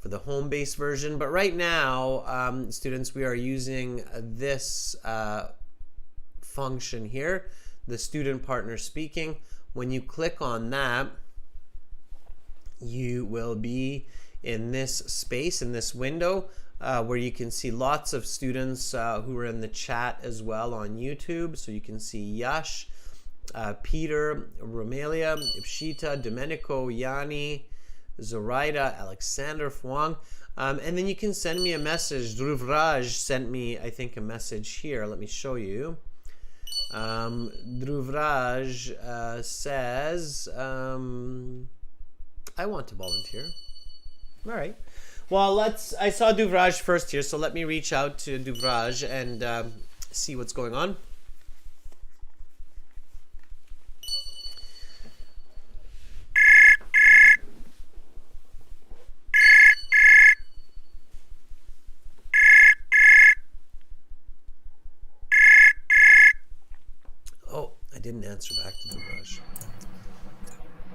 for the home-based version. But right now, students, we are using this function here, the Student Partner Speaking. When you click on that, you will be in this space, in this window, where you can see lots of students who are in the chat as well on YouTube. So you can see Yash, Peter, Romelia, Ipshita, Domenico, Yanni, Zoraida, Alexander, Fwang. And then you can send me a message. Dhruvraj sent me, I think, a message here. Let me show you. Dhruvraj says, I want to volunteer. All right. Well, I saw Dhuvraj first here, so let me reach out to Dhuvraj and see what's going on. Oh, I didn't answer back to Dhuvraj.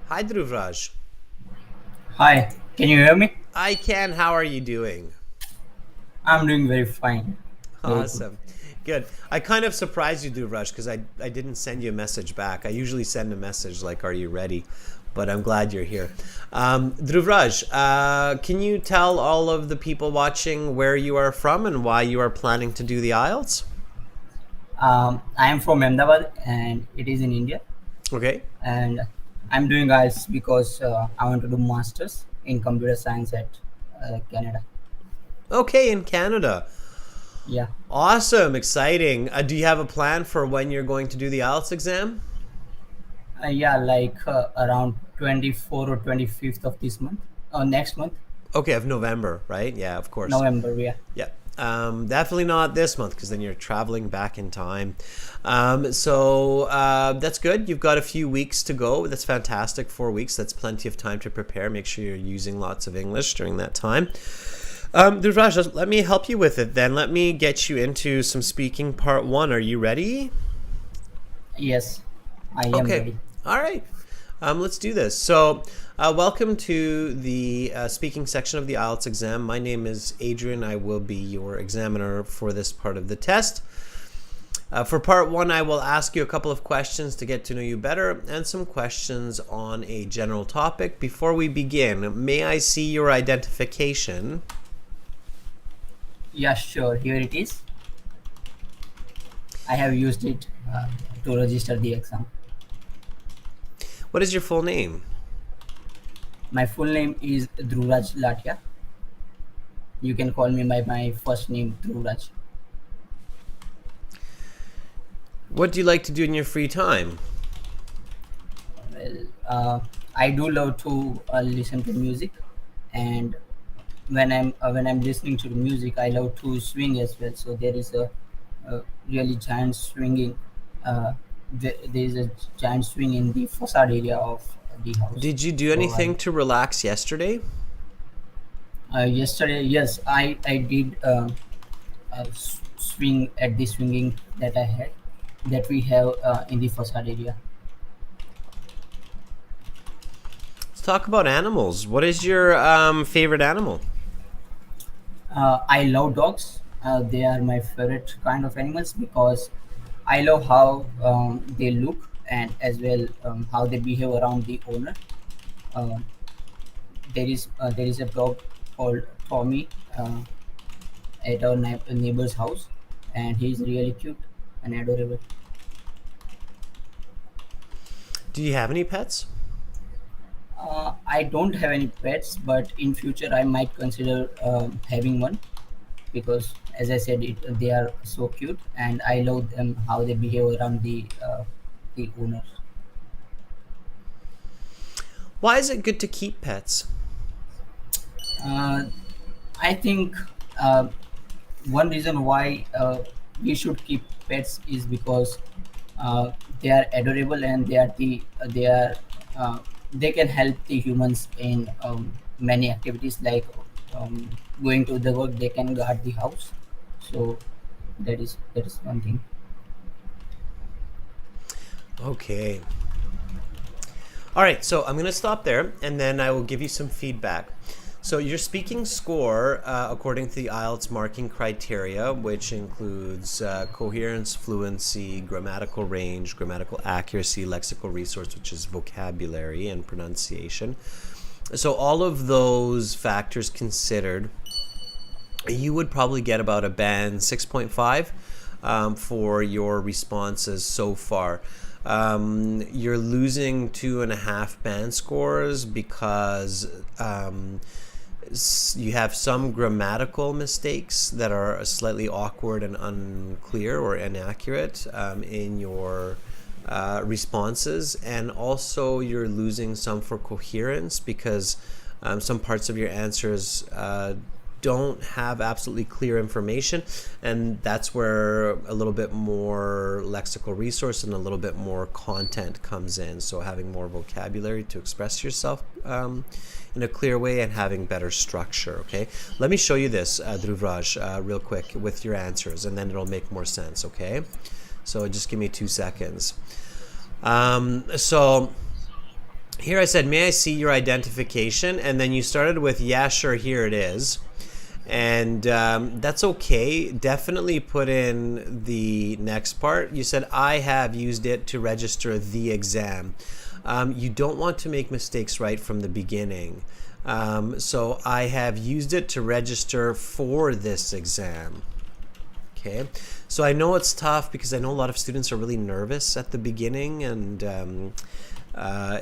Hi, Dhuvraj. Hi, can you hear me? I can. How are you doing? I'm doing very fine. Awesome. Good. I kind of surprised you, Dhuvraj, because I didn't send you a message back. I usually send a message like, are you ready? but I'm glad you're here. Dhruvraj, can you tell all of the people watching where you are from and why you are planning to do the IELTS? I am from Ahmedabad and it is in India. Okay. And I'm doing IELTS because I want to do masters in computer science at Canada. Okay, in Canada. Yeah. Awesome, exciting. Do you have a plan for when you're going to do the IELTS exam? Yeah, like around 24 or 25th of this month, or next month, Okay, of November, right? Yeah, of course. November. Yeah. Yeah. Definitely not this month because then you're traveling back in time. So that's good. You've got a few weeks to go. That's fantastic. 4 weeks. That's plenty of time to prepare. Make sure you're using lots of English during that time. Dhuvraj, let me help you with it then. Let me get you into some speaking part one. Are you ready? Yes, I am Okay. ready. All right. Let's do this. So, welcome to the speaking section of the IELTS exam. My name is Adrian. I will be your examiner for this part of the test. For part one, I will ask you a couple of questions to get to know you better and some questions on a general topic. Before we begin, may I see your identification? Yeah, sure. Here it is. I have used it to register the exam. What is your full name? My full name is Dhruvraj Latia. You can call me by my first name, Dhruvraj. What do you like to do in your free time? Well, I do love to listen to music, and when I'm listening to the music, I love to swing as well. So there is a really giant swinging. Uh, there is a giant swing in the facade area of the house. Did you do So anything to relax yesterday? yesterday, yes, I did swing at the swinging that we have in the facade area. Let's talk about animals. What is your favorite animal? I love dogs. They are my favorite kind of animals because I love how they look and as well how they behave around the owner. Um there is a dog called Tommy at our neighbor's house, and he's really cute and adorable. Do you have any pets? I don't have any pets, but in future I might consider having one because, as I said, they are so cute, and I love them how they behave around the owners. Why is it good to keep pets? Uh, I think uh, one reason why we should keep pets is because they are adorable and uh, they can help the humans in many activities like um, going to the work. They can guard the house, so that is one thing. Okay. All right, so I'm going to stop there and then I will give you some feedback. So your speaking score, according to the IELTS marking criteria, which includes coherence, fluency, grammatical range, grammatical accuracy, lexical resource, which is vocabulary and pronunciation. So all of those factors considered, you would probably get about a band 6.5 for your responses so far. You're losing 2.5 band scores because you have some grammatical mistakes that are slightly awkward and unclear or inaccurate in your responses, and also you're losing some for coherence because some parts of your answers don't have absolutely clear information, and that's where a little bit more lexical resource and a little bit more content comes in. So having more vocabulary to express yourself in a clear way and having better structure. Okay, let me show you this, Dhruvraj, real quick with your answers, and then it'll make more sense. Okay, so just give me 2 seconds. So here I said, may I see your identification? And then you started with, yeah, sure, here it is. And that's okay. Definitely put in the next part. You said, I have used it to register the exam. you don't want to make mistakes right from the beginning. So I have used it to register for this exam. Okay, so I know it's tough because I know a lot of students are really nervous at the beginning, and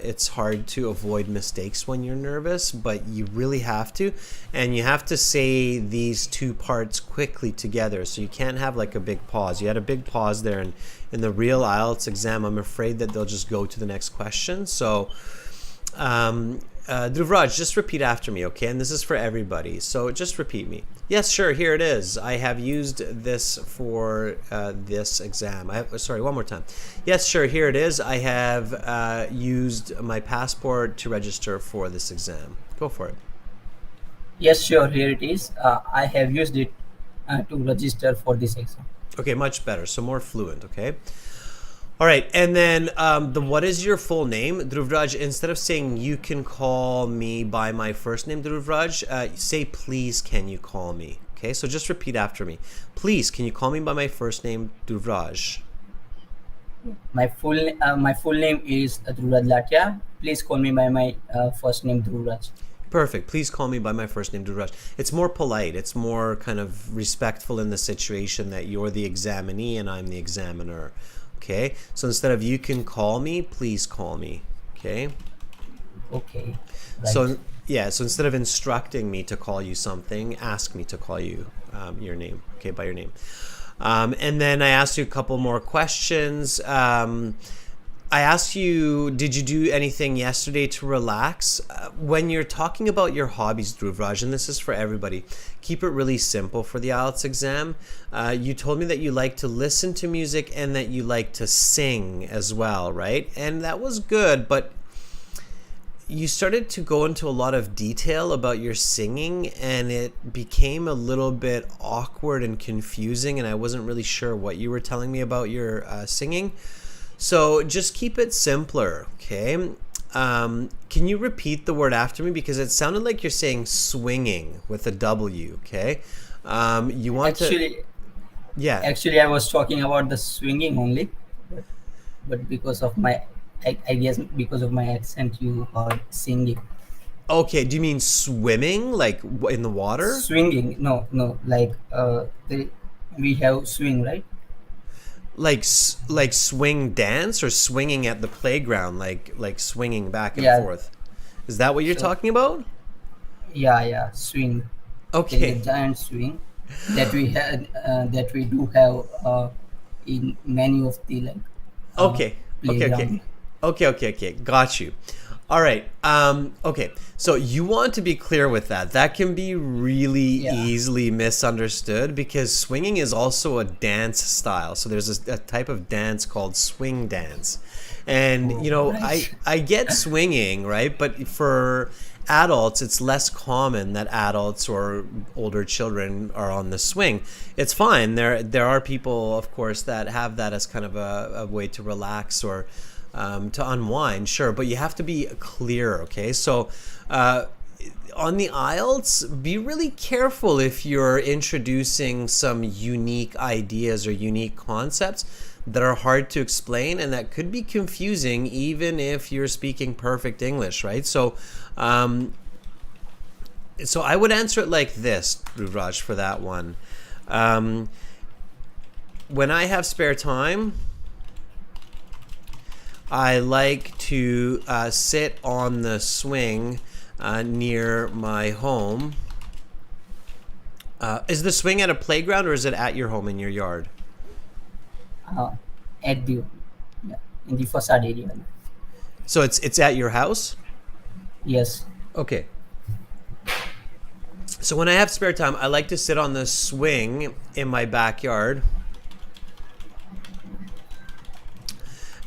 it's hard to avoid mistakes when you're nervous, but you really have to, and you have to say these two parts quickly together, so you can't have like a big pause. You had a big pause there, and in the real IELTS exam, I'm afraid that they'll just go to the next question. So Dhruvraj, just repeat after me, okay? And this is for everybody, so just repeat me. Yes, sure, here it is. I have used this for this exam. Sorry, one more time. Yes, sure, here it is. I have used my passport to register for this exam. Go for it. Yes, sure. Here it is. I have used it to register for this exam. Okay, much better. So more fluent, okay? All right, and then what is your full name? Dhruvraj, instead of saying you can call me by my first name, Dhruvraj, say please can you call me? Okay, so just repeat after me. Please, can you call me by my first name, Dhruvraj? My full name is Dhruvraj Latia. Please call me by my first name, Dhruvraj. Perfect. Please call me by my first name, Dhruvraj. It's more polite. It's more kind of respectful in the situation that you're the examinee and I'm the examiner. Okay, so instead of you can call me, please call me. Okay. Okay. Right. So yeah, so instead of instructing me to call you something, ask me to call you your name. Okay, by your name. And then I asked you a couple more questions. I asked you, did you do anything yesterday to relax? When you're talking about your hobbies, Dhruvraj, and this is for everybody, keep it really simple for the IELTS exam. You told me that you like to listen to music and that you like to sing as well, right? And that was good, but you started to go into a lot of detail about your singing, and it became a little bit awkward and confusing, and I wasn't really sure what you were telling me about your singing. So just keep it simpler, okay? Can you repeat the word after me? Because it sounded like you're saying swinging with a W, okay? You want actually, to... Yeah. Actually, I was talking about the swinging only, but because of my, I guess because of my accent, you heard singing. Okay, do you mean swimming, like in the water? Swinging, no, like we have swing, right? Like swing dance or swinging at the playground, like swinging back and Yeah. forth. Is that what you're So- talking about? Yeah, swing. Okay. There's a giant swing that we had, that we do have in many of the like. Okay. Playground. Okay. Got you. All right. Okay. So you want to be clear with that. That can be really Yeah. easily misunderstood because swinging is also a dance style. So there's a type of dance called swing dance. And, you know, right. I get swinging, right? But for adults, it's less common that adults or older children are on the swing. It's fine. There are people, of course, that have that as kind of a way to relax or to unwind, sure, but you have to be clear, okay? So on the IELTS, be really careful if you're introducing some unique ideas or unique concepts that are hard to explain and that could be confusing even if you're speaking perfect English, right? So so I would answer it like this, Dhruvraj, for that one. When I have spare time, I like to sit on the swing near my home. Is the swing at a playground or is it at your home in your yard? At the in the facade area. So it's at your house? Yes. Okay. So when I have spare time, I like to sit on the swing in my backyard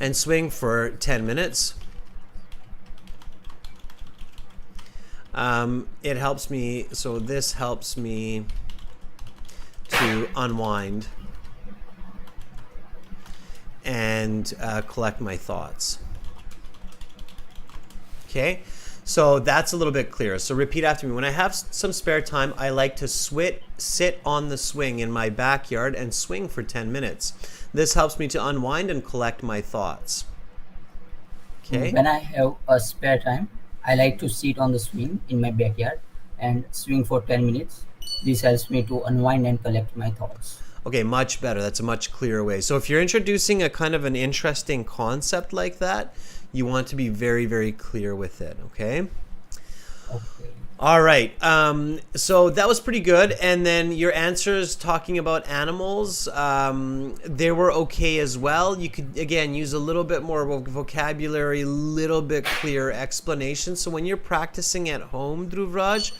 and swing for 10 minutes. It helps me, so this helps me to unwind and collect my thoughts. Okay, so that's a little bit clearer. So repeat after me. When I have some spare time, I like to sit on the swing in my backyard and swing for 10 minutes. This helps me to unwind and collect my thoughts. Okay. When I have a spare time, I like to sit on the swing in my backyard and swing for 10 minutes. This helps me to unwind and collect my thoughts. Okay, much better. That's a much clearer way. So if you're introducing a kind of an interesting concept like that, you want to be very, very clear with it. Okay. Okay. All right. So that was pretty good. And then your answers talking about animals, they were okay as well. You could, again, use a little bit more vocabulary, little bit clearer explanation. So when you're practicing at home, Dhruvraj,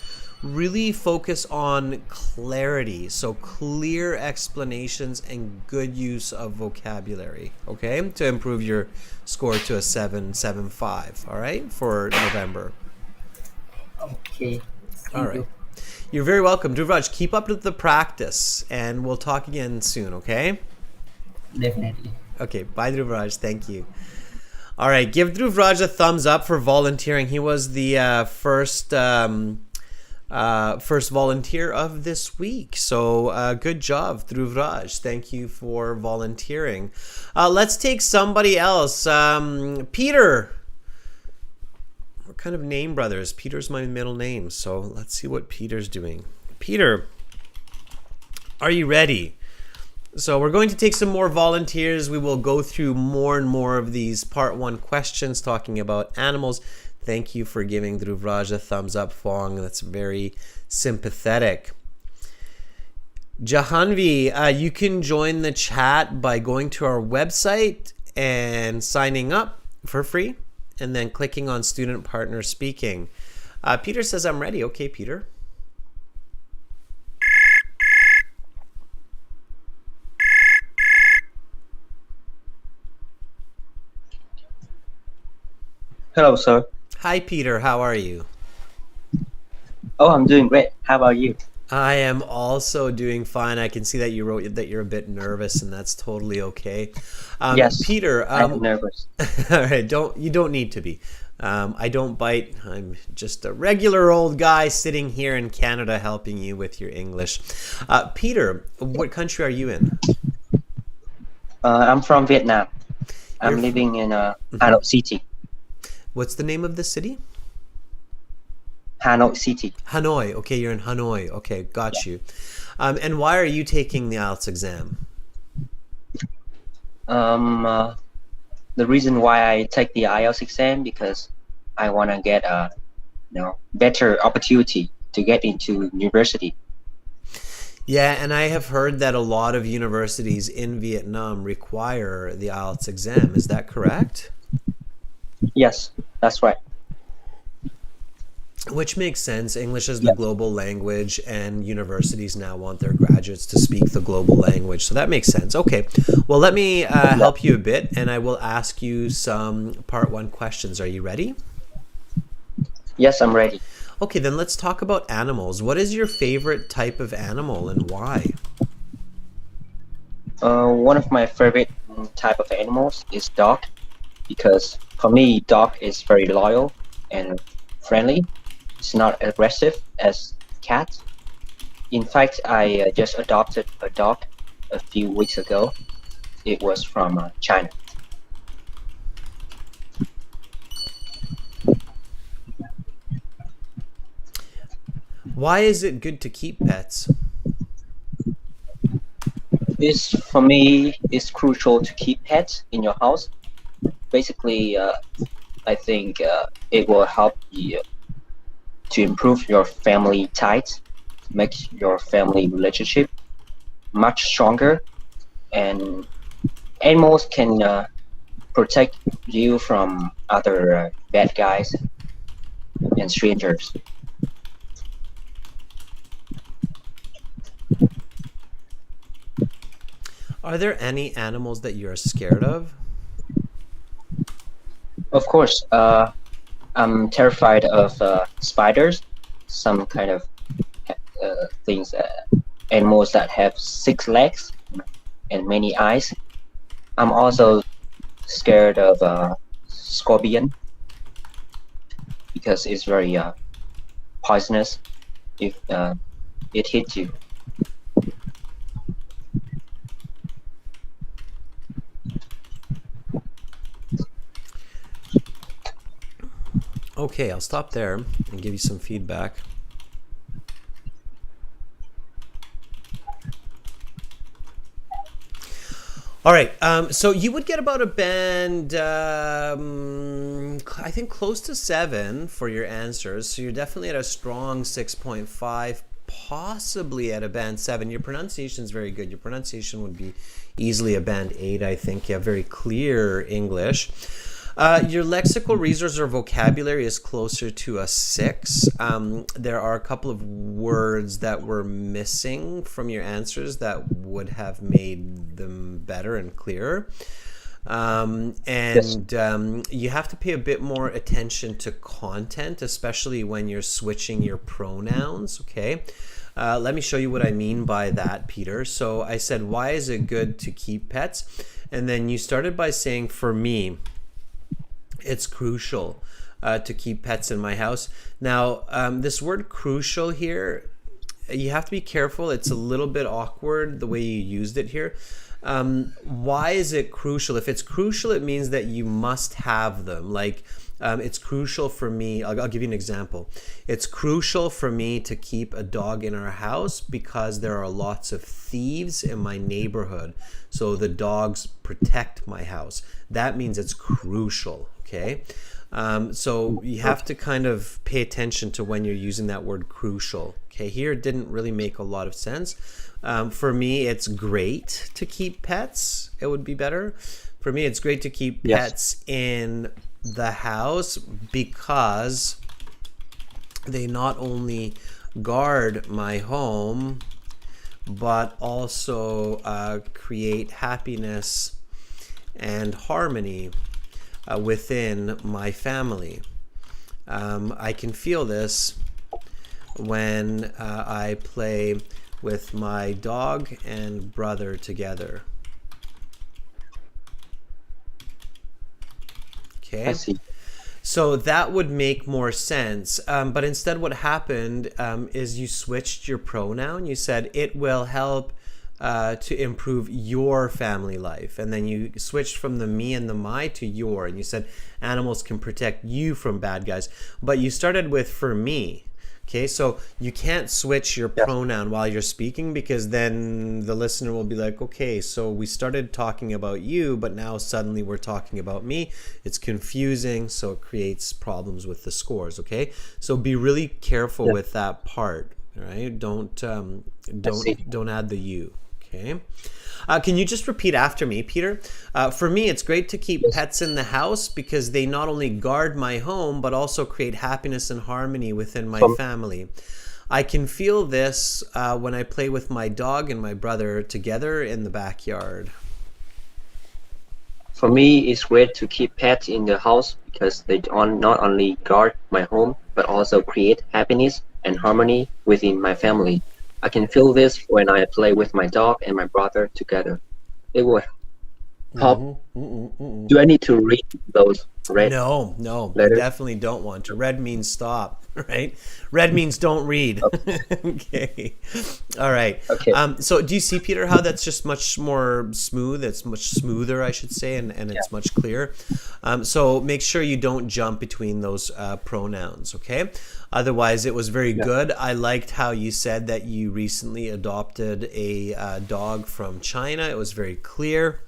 really focus on clarity. So clear explanations and good use of vocabulary, okay? To improve your score to a 7.75, all right, for November. Okay. All Thank right. you. You're very welcome. Dhruvraj, keep up with the practice and we'll talk again soon, okay? Definitely. Okay, bye Dhruvraj. Thank you. All right, give Dhruvraj a thumbs up for volunteering. He was the first volunteer of this week. So good job, Dhruvraj. Thank you for volunteering. Let's take somebody else. Peter. We're kind of name brothers. Peter's my middle name. So let's see what Peter's doing. Peter, are you ready? So we're going to take some more volunteers. We will go through more and more of these part 1 questions talking about animals. Thank you for giving Dhruvraj a thumbs up, Fong. That's very sympathetic. Jahanvi, you can join the chat by going to our website and signing up for free and then clicking on Student Partner Speaking. Peter says, I'm ready. Okay, Peter. Hello, sir. Hi, Peter. How are you? Oh, I'm doing great. How about you? I am also doing fine. I can see that you wrote that you're a bit nervous, and that's totally okay. Yes, Peter. I'm nervous. All right, you don't need to be. I don't bite. I'm just a regular old guy sitting here in Canada helping you with your English. Peter, what country are you in? I'm from Vietnam. I'm You're living in Hanoi City. What's the name of the city? Hanoi City. Hanoi. Okay, you're in Hanoi. Okay, got you. And why are you taking the IELTS exam? The reason why I take the IELTS exam because I want to get a better opportunity to get into university. Yeah, and I have heard that a lot of universities in Vietnam require the IELTS exam. Is that correct? Yes, that's right. Which makes sense. English is the global language, and universities now want their graduates to speak the global language. So that makes sense. Okay. Well, let me help you a bit, and I will ask you some part 1 questions. Are you ready? Yes, I'm ready. Okay, then let's talk about animals. What is your favorite type of animal and why? One of my favorite type of animals is dog because for me, dog is very loyal and friendly. It's not aggressive as cat. In fact, I just adopted a dog a few weeks ago. It was from China. Why is it good to keep pets? For me, it's crucial to keep pets in your house. Basically, I think it will help you to improve your family ties, make your family relationship much stronger, and animals can protect you from other bad guys and strangers. Are there any animals that you're scared of? Of course, I'm terrified of spiders, some kind of things, animals that have 6 legs and many eyes. I'm also scared of scorpion because it's very poisonous if it hits you. Okay, I'll stop there and give you some feedback. All right, so you would get about a band, I think close to 7 for your answers. So you're definitely at a strong 6.5, possibly at a band 7. Your pronunciation is very good. Your pronunciation would be easily a band 8, I think. You have very clear English. Your lexical resource or vocabulary is closer to a 6. There are a couple of words that were missing from your answers that would have made them better and clearer. You have to pay a bit more attention to content, especially when you're switching your pronouns, okay? Let me show you what I mean by that, Peter. So I said, why is it good to keep pets? And then you started by saying, for me, it's crucial to keep pets in my house. Now, this word crucial here, you have to be careful. It's a little bit awkward the way you used it here. Why is it crucial? If it's crucial, it means that you must have them. Like, it's crucial for me. I'll give you an example. It's crucial for me to keep a dog in our house because there are lots of thieves in my neighborhood. So the dogs protect my house. That means it's crucial. Okay. So you have to kind of pay attention to when you're using that word crucial. Okay. Here it didn't really make a lot of sense. For me, it's great to keep pets. It would be better. For me, it's great to keep pets in the house because they not only guard my home, but also create happiness and harmony within my family. I can feel this when I play with my dog and brother together. Okay. I see. So that would make more sense. But instead what happened is you switched your pronoun. You said it will help to improve your family life. And then you switched from the me and the my to your. And you said animals can protect you from bad guys. But you started with for me. Okay, so you can't switch your pronoun while you're speaking because then the listener will be like, okay, so we started talking about you, but now suddenly we're talking about me. It's confusing, so it creates problems with the scores, okay? So be really careful with that part, all right? Don't add the you, okay? Can you just repeat after me, Peter? For me, it's great to keep pets in the house because they not only guard my home, but also create happiness and harmony within my family. I can feel this when I play with my dog and my brother together in the backyard. For me, it's great to keep pets in the house because they not only guard my home, but also create happiness and harmony within my family. I can feel this when I play with my dog and my brother together. It will help. Do I need to read those red No, letters? you definitely don't want to. Red means stop, right? Red means don't read. Okay. All right. Okay. So do you see, Peter, how that's just much more smooth? It's much smoother, I should say, and it's much clearer. So make sure you don't jump between those pronouns, okay? Otherwise, it was very good. I liked how you said that you recently adopted a dog from China. It was very clear.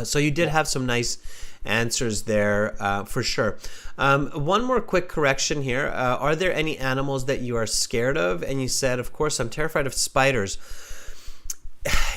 So you did have some nice answers there for sure. One more quick correction here. Are there any animals that you are scared of? And you said, of course, I'm terrified of spiders.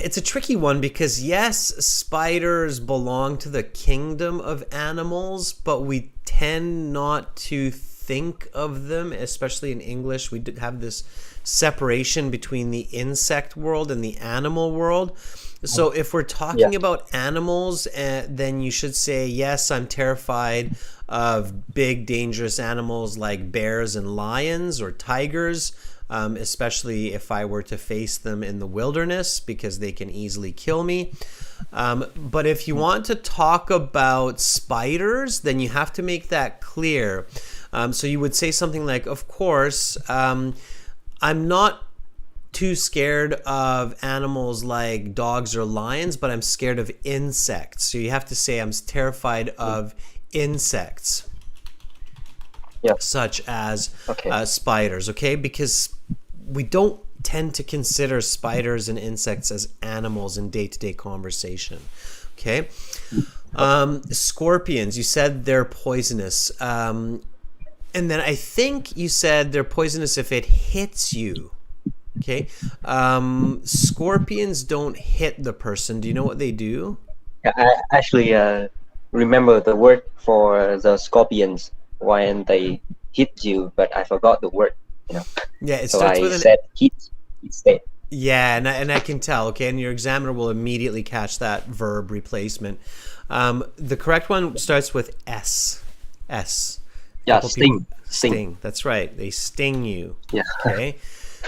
It's a tricky one because yes, spiders belong to the kingdom of animals, but we tend not to think of them, especially in English. We have this separation between the insect world and the animal world. So if we're talking about animals, then you should say, yes, I'm terrified of big, dangerous animals like bears and lions or tigers, especially if I were to face them in the wilderness because they can easily kill me. But if you want to talk about spiders, then you have to make that clear. So you would say something like, of course, I'm not too scared of animals like dogs or lions, but I'm scared of insects. So you have to say I'm terrified of insects. Yeah. such as Okay. spiders, okay? Because we don't tend to consider spiders and insects as animals in day-to-day conversation, okay? Scorpions, you said they're poisonous. And then I think you said they're poisonous if it hits you. Okay. Scorpions don't hit the person. Do you know what they do? Yeah, I actually remember the word for the scorpions when they hit you, but I forgot the word, you know. Yeah, it So starts I with an said hit instead. yeah, and I can tell. Okay, and your examiner will immediately catch that verb replacement. The correct one starts with S. S. Yeah, Couple people sting. sting. That's right. They sting you. Yeah. Okay.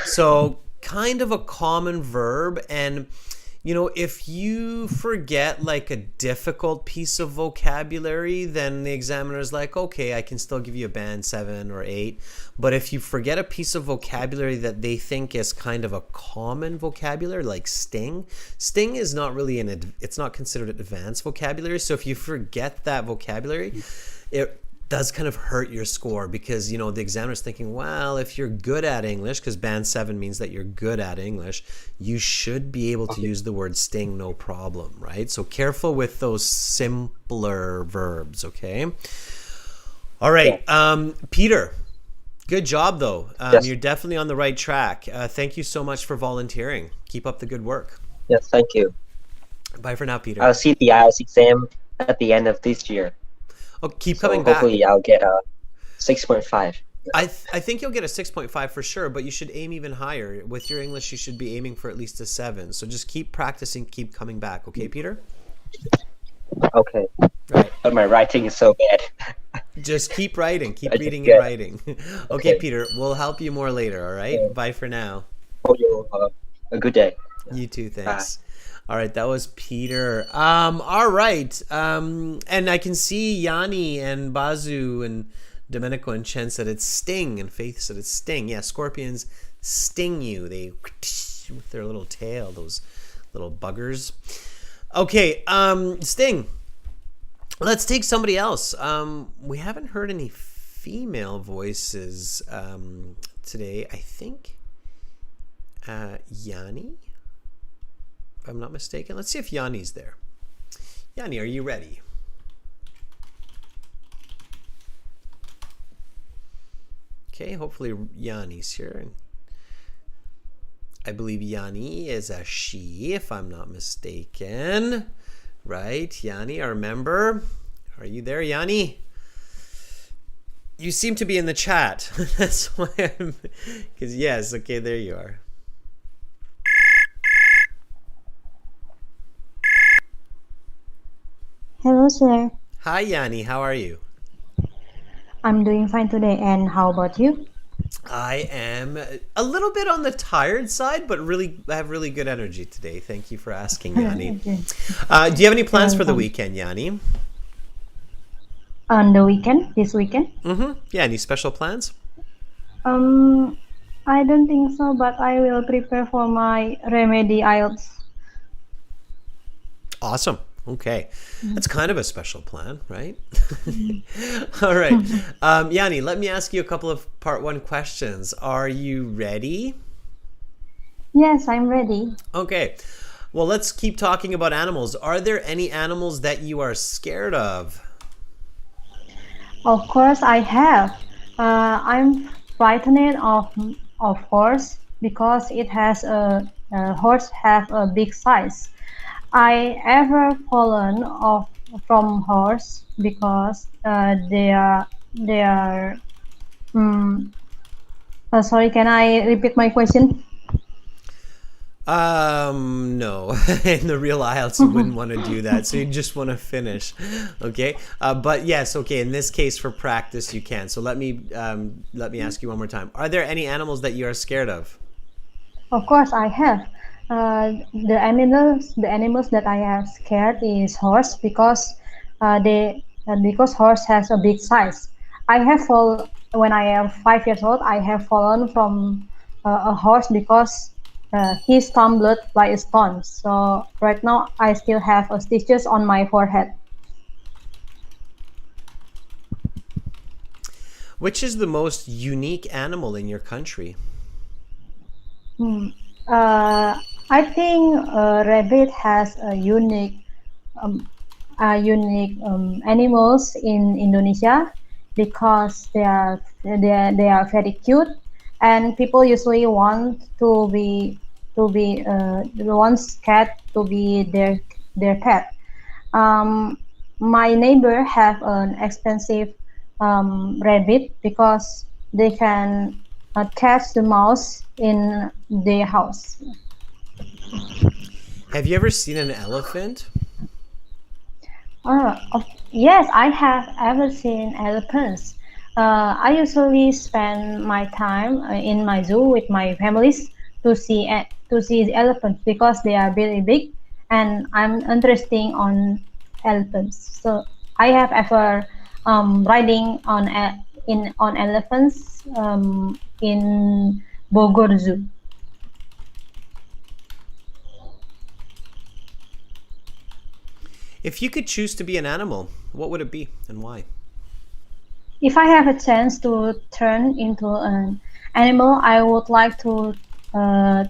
So kind of a common verb, and if you forget like a difficult piece of vocabulary, then the examiner is like, okay, I can still give you a band 7 or 8. But if you forget a piece of vocabulary that they think is kind of a common vocabulary, like sting is not really it's not considered advanced vocabulary. So if you forget that vocabulary, it does kind of hurt your score, because the examiner's thinking, well, if you're good at English, because band 7 means that you're good at English, you should be able to use the word sting no problem, right? So careful with those simpler verbs, okay? All right. Peter, good job though. Yes. You're definitely on the right track. Thank you so much for volunteering. Keep up the good work. Yes, thank you. Bye for now, Peter. I'll see the IELTS exam at the end of this year. Oh, keep So coming back. hopefully I'll get a 6.5. I think you'll get a 6.5 for sure, but you should aim even higher. With your English, you should be aiming for at least a 7. So just keep practicing, keep coming back. Okay, Peter? Okay. Right. But my writing is so bad. Just keep writing. Keep I just reading get and it. writing. Okay, Okay. Peter, we'll help you more later, all right? Okay. Bye for now. Hope you a good day. You too, thanks. All right, that was Peter. All right. And I can see Yanni and Bazu and Domenico and Chen said it's sting, and Faith said it's sting. Yeah, scorpions sting you. They with their little tail, those little buggers. Okay, sting. Let's take somebody else. We haven't heard any female voices today. I think Yanni, if I'm not mistaken. Let's see if Yanni's there. Yanni, are you ready? Okay, hopefully Yanni's here. I believe Yanni is a she, if I'm not mistaken. Right, Yanni, our member. Are you there, Yanni? You seem to be in the chat. That's why because yes, okay, there you are. Hello, sir. Hi, Yanni. How are you? I'm doing fine today, and how about you? I am a little bit on the tired side, but I have really good energy today. Thank you for asking, Yanni. Okay. Do you have any plans for the weekend, Yanni? On the weekend, this weekend? Yeah, any special plans? I don't think so, but I will prepare for my remedy IELTS. Awesome. Okay. That's kind of a special plan, right? All right. Yanni, let me ask you a couple of part 1 questions. Are you ready? Yes, I'm ready. Okay. Well, let's keep talking about animals. Are there any animals that you are scared of? Of course, I have. I'm frightened of horse because horse have a big size. I ever fallen off from horse because they are. Sorry, can I repeat my question? No. In the real IELTS, you wouldn't want to do that. So you just want to finish. Okay. But yes, okay. In this case, for practice, you can. So let me ask you one more time. Are there any animals that you are scared of? Of course, I have. The animals that I have scared is horse because because horse has a big size. When I am 5 years old. I have fallen from a horse because he stumbled like a stone. So right now I still have stitches on my forehead. Which is the most unique animal in your country? Hmm. I think rabbit has a um, unique animals in Indonesia because they are very cute, and people usually want to be wants cat to be their pet. Um, my neighbor have an expensive rabbit because they can catch the mouse in their house. Have you ever seen an elephant? Yes, I have ever seen elephants. I usually spend my time in my zoo with my families to see the elephants because they are very big, and I'm interested on elephants. So I have ever riding on elephants in Bogor Zoo. If you could choose to be an animal, what would it be and why? If I have a chance to turn into an animal, I would like to I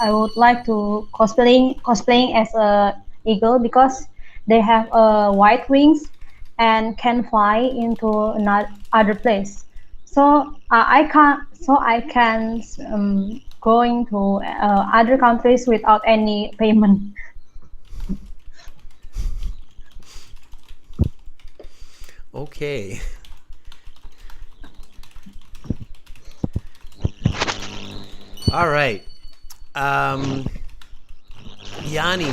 would like to cosplaying as a eagle because they have white wings and can fly into another other place. So I can going to other countries without any payment. Okay. All right. Um, Yanni,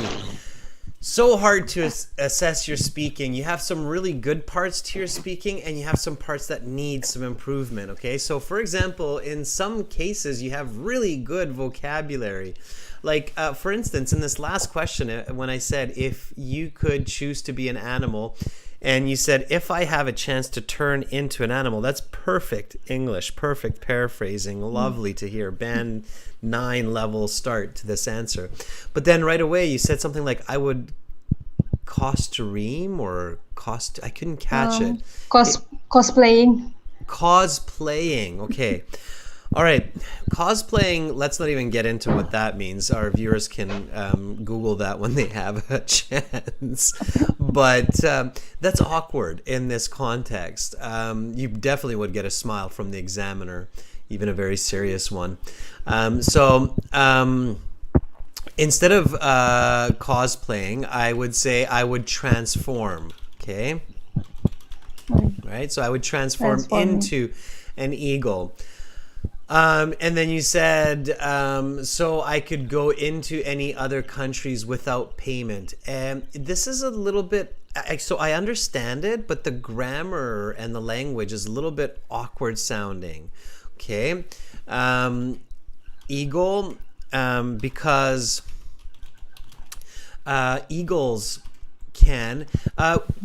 so hard to assess your speaking. You have some really good parts to your speaking, and you have some parts that need some improvement. Okay, so for example, in some cases, you have really good vocabulary. Like, for instance, in this last question, when I said if you could choose to be an animal, and you said, if I have a chance to turn into an animal, that's perfect English, perfect paraphrasing, lovely to hear. Band 9 level start to this answer. But then right away you said something like, I would costume or I couldn't catch it. Cosplaying. Cosplaying, okay. All right, cosplaying, let's not even get into what that means. Our viewers can Google that when they have a chance. But that's awkward in this context. You definitely would get a smile from the examiner, even a very serious one. Instead of cosplaying, I would say I would transform, okay? Right, so I would transform into an eagle. And then you said, so I could go into any other countries without payment. And this is a little bit, so I understand it, but the grammar and the language is a little bit awkward sounding. Okay. Eagle, because eagles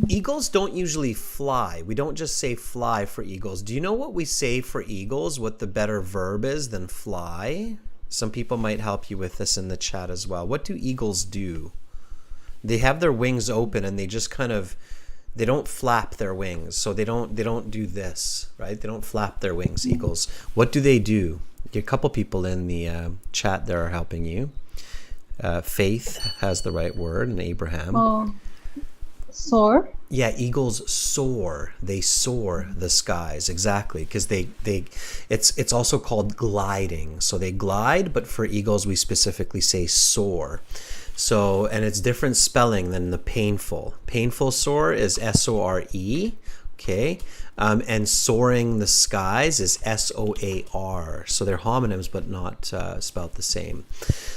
eagles don't usually fly. We don't just say fly for eagles. Do you know what we say for eagles, what the better verb is than fly? Some people might help you with this in the chat as well. What do eagles do? They have their wings open and they just they don't flap their wings. So they don't do this, right? They don't flap their wings, eagles. What do they do? A couple people in the chat there are helping you. Faith has the right word, and Abraham. Soar? Yeah, eagles soar. They soar the skies, exactly, because it's also called gliding. So they glide, but for eagles we specifically say soar. So, and it's different spelling than the painful. Painful soar is SORE, okay? And soaring the skies is SOAR. So they're homonyms, but not spelled the same.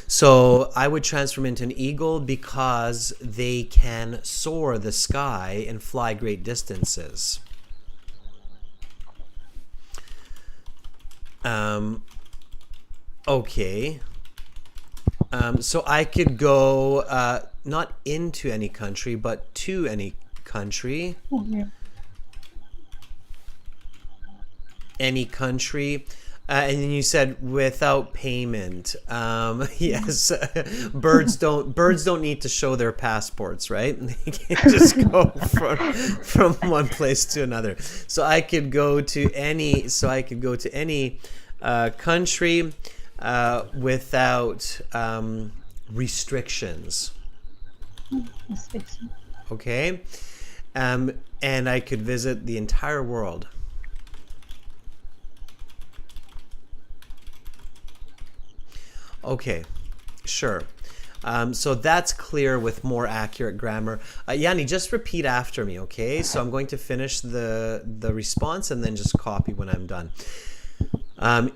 So I would transform into an eagle because they can soar the sky and fly great distances. Okay. So I could go not into any country, but to any country. Mm-hmm. Any country. And then you said without payment. Yes, birds don't need to show their passports, right? They can just go from one place to another. So I could go to any country without restrictions. Restriction. Okay, and I could visit the entire world. Okay, sure. So that's clear with more accurate grammar. Yanni, just repeat after me, okay? So I'm going to finish the response and then just copy when I'm done.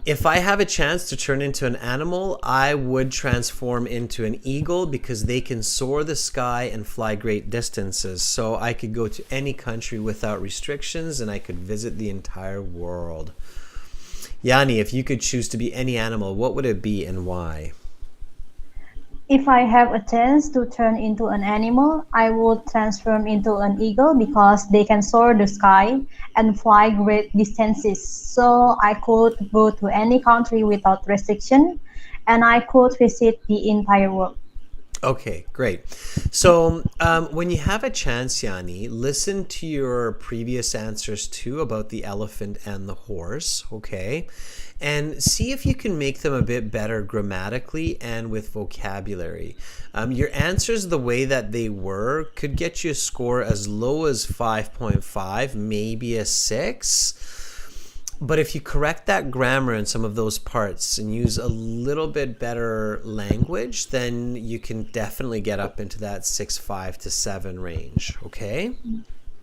If I have a chance to turn into an animal, I would transform into an eagle because they can soar the sky and fly great distances. So I could go to any country without restrictions and I could visit the entire world. Yanni, if you could choose to be any animal, what would it be and why? If I have a chance to turn into an animal, I would transform into an eagle because they can soar the sky and fly great distances. So I could go to any country without restriction and I could visit the entire world. Okay, great. So when you have a chance, Yanni, listen to your previous answers too about the elephant and the horse, okay? And see if you can make them a bit better grammatically and with vocabulary. Your answers, the way that they were, could get you a score as low as 5.5, maybe a 6. But if you correct that grammar in some of those parts and use a little bit better language, then you can definitely get up into that 6.5 to 7 range. Okay?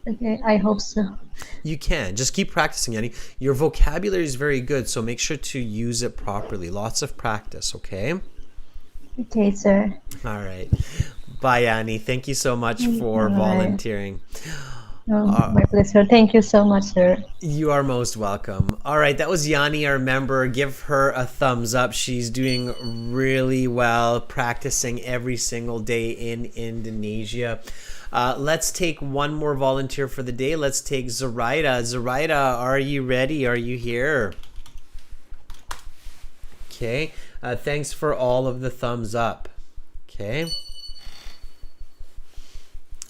Okay, I hope so. You can. Just keep practicing, Yanni. Your vocabulary is very good, so make sure to use it properly. Lots of practice, okay? Okay, sir. All right. Bye, Yanni. Thank you so much for Bye. volunteering. Oh, my pleasure. Thank you so much, sir. You are most welcome. All right, that was Yanni, our member. Give her a thumbs up. She's doing really well, practicing every single day in Indonesia. Let's take one more volunteer for the day. Let's take Zoraida. Zoraida, are you ready? Are you here? Okay. Thanks for all of the thumbs up. Okay.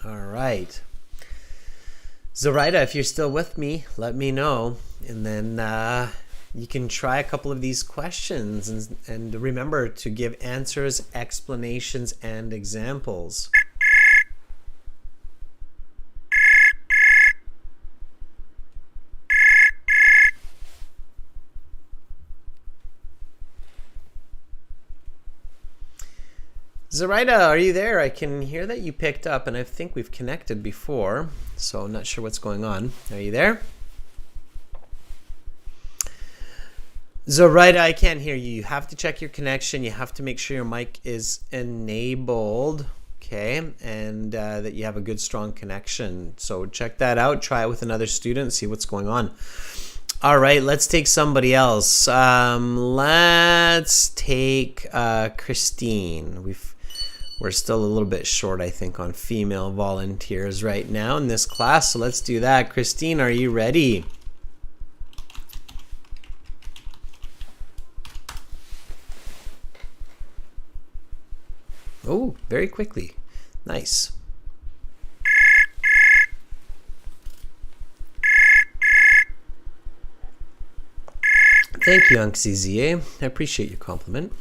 All right. Zoraida, if you're still with me, let me know. And then you can try a couple of these questions and remember to give answers, explanations, and examples. Zoraida, are you there? I can hear that you picked up, and I think we've connected before, so I'm not sure what's going on. Are you there? Zoraida, I can't hear you. You have to check your connection. You have to make sure your mic is enabled, okay, and that you have a good, strong connection. So check that out. Try it with another student. See what's going on. All right, let's take somebody else. Let's take Christine. We're still a little bit short, I think, on female volunteers right now in this class, so let's do that. Christine, are you ready? Oh, very quickly. Nice. Thank you, Anxizie. I appreciate your compliment.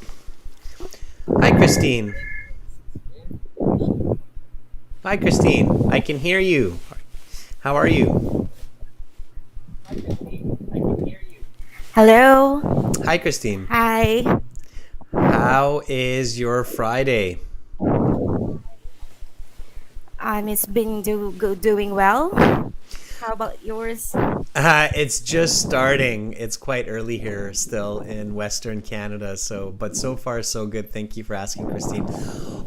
Hi, Christine. Hi, Christine. I can hear you. How are you? Hello. Hi, Christine. Hi. How is your Friday? It's been doing well. How about yours? It's just starting. It's quite early here still in Western Canada, but so far so good. Thank you for asking, Christine.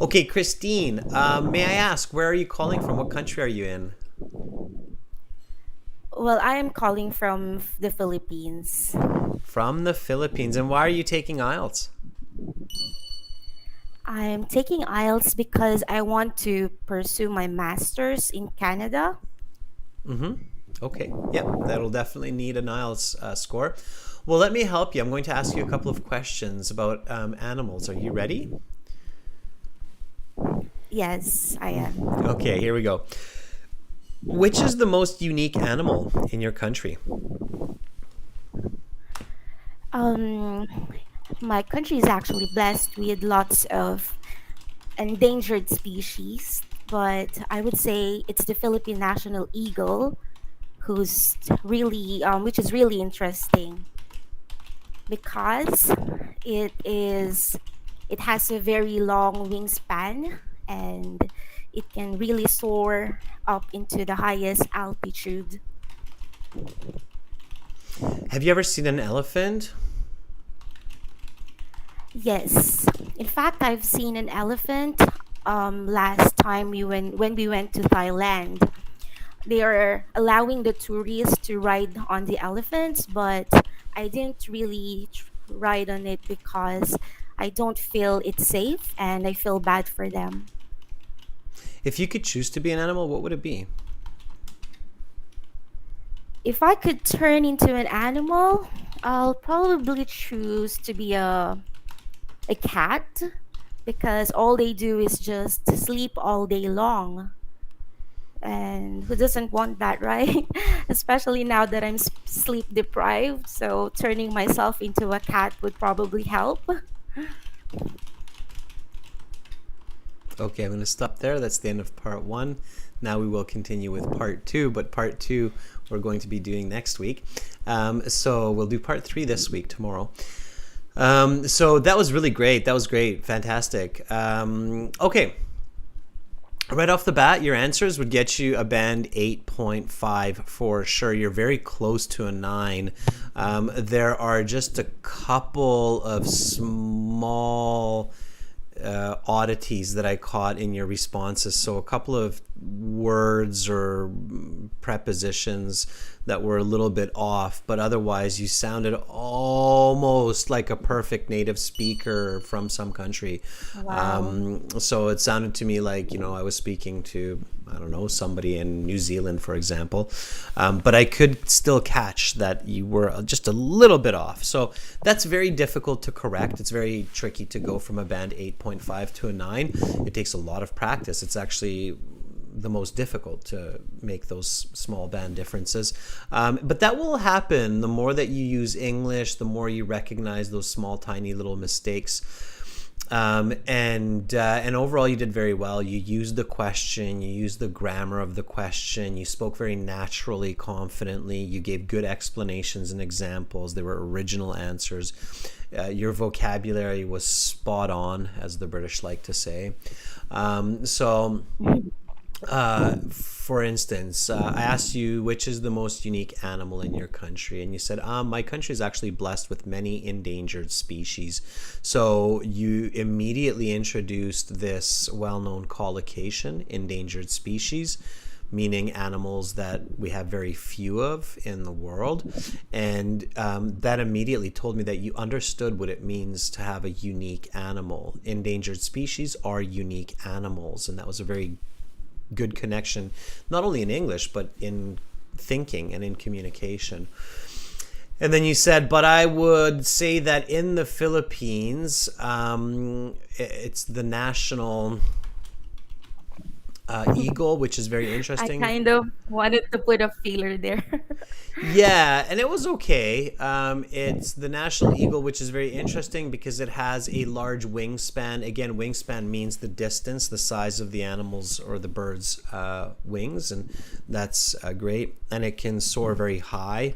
Okay, Christine, may I ask, where are you calling from? What country are you in? Well, I am calling from the Philippines. From the Philippines. And why are you taking IELTS? I'm taking IELTS because I want to pursue my master's in Canada. Mm-hmm. Okay, yeah, that'll definitely need an IELTS score. Well, let me help you. I'm going to ask you a couple of questions about animals. Are you ready? Yes, I am. Okay, here we go. Which is the most unique animal in your country? Um, my country is actually blessed with lots of endangered species, but I would say it's the Philippine national eagle, which is really interesting because it is, it has a very long wingspan and it can really soar up into the highest altitude. Have you ever seen an elephant? Yes. In fact, I've seen an elephant last time when we went to Thailand. They are allowing the tourists to ride on the elephants, but I didn't really ride on it because I don't feel it's safe and I feel bad for them. If you could choose to be an animal, what would it be? If I could turn into an animal, I'll probably choose to be a cat because all they do is just sleep all day long. And who doesn't want that, right? Especially now that I'm sleep deprived. So turning myself into a cat would probably help. Okay, I'm going to stop there. That's the end of part 1. Now we will continue with part 2, but part 2 we're going to be doing next week. So we'll do part 3 this week, tomorrow. So that was really great. That was great. Fantastic. Okay. Right off the bat, your answers would get you a band 8.5 for sure. You're very close to a 9. There are just a couple of small oddities that I caught in your responses. So a couple of words or prepositions that were a little bit off, but otherwise you sounded almost like a perfect native speaker from some country. Wow. So it sounded to me like, I was speaking to, I don't know, somebody in New Zealand, for example. But I could still catch that you were just a little bit off. So that's very difficult to correct. It's very tricky to go from a band 8.5 to a 9. It takes a lot of practice. It's actually the most difficult to make those small band differences. But that will happen the more that you use English, the more you recognize those small, tiny little mistakes. And overall you did very well. You used the question, you used the grammar of the question, you spoke very naturally, confidently, you gave good explanations and examples. They were original answers. Your vocabulary was spot on, as the British like to say. For instance, I asked you which is the most unique animal in your country, and you said, my country is actually blessed with many endangered species. So you immediately introduced this well-known collocation, endangered species, meaning animals that we have very few of in the world. And that immediately told me that you understood what it means to have a unique animal. Endangered species are unique animals, and that was a very good connection, not only in English, but in thinking and in communication. And then you said, but I would say that in the Philippines, it's the national eagle, which is very I interesting. kind of wanted to put a feeler there. Yeah, and it was okay. It's the national eagle, which is very interesting because it has a large wingspan. Again, wingspan means the distance, the size of the animal's or the bird's wings, and that's great. And it can soar very high.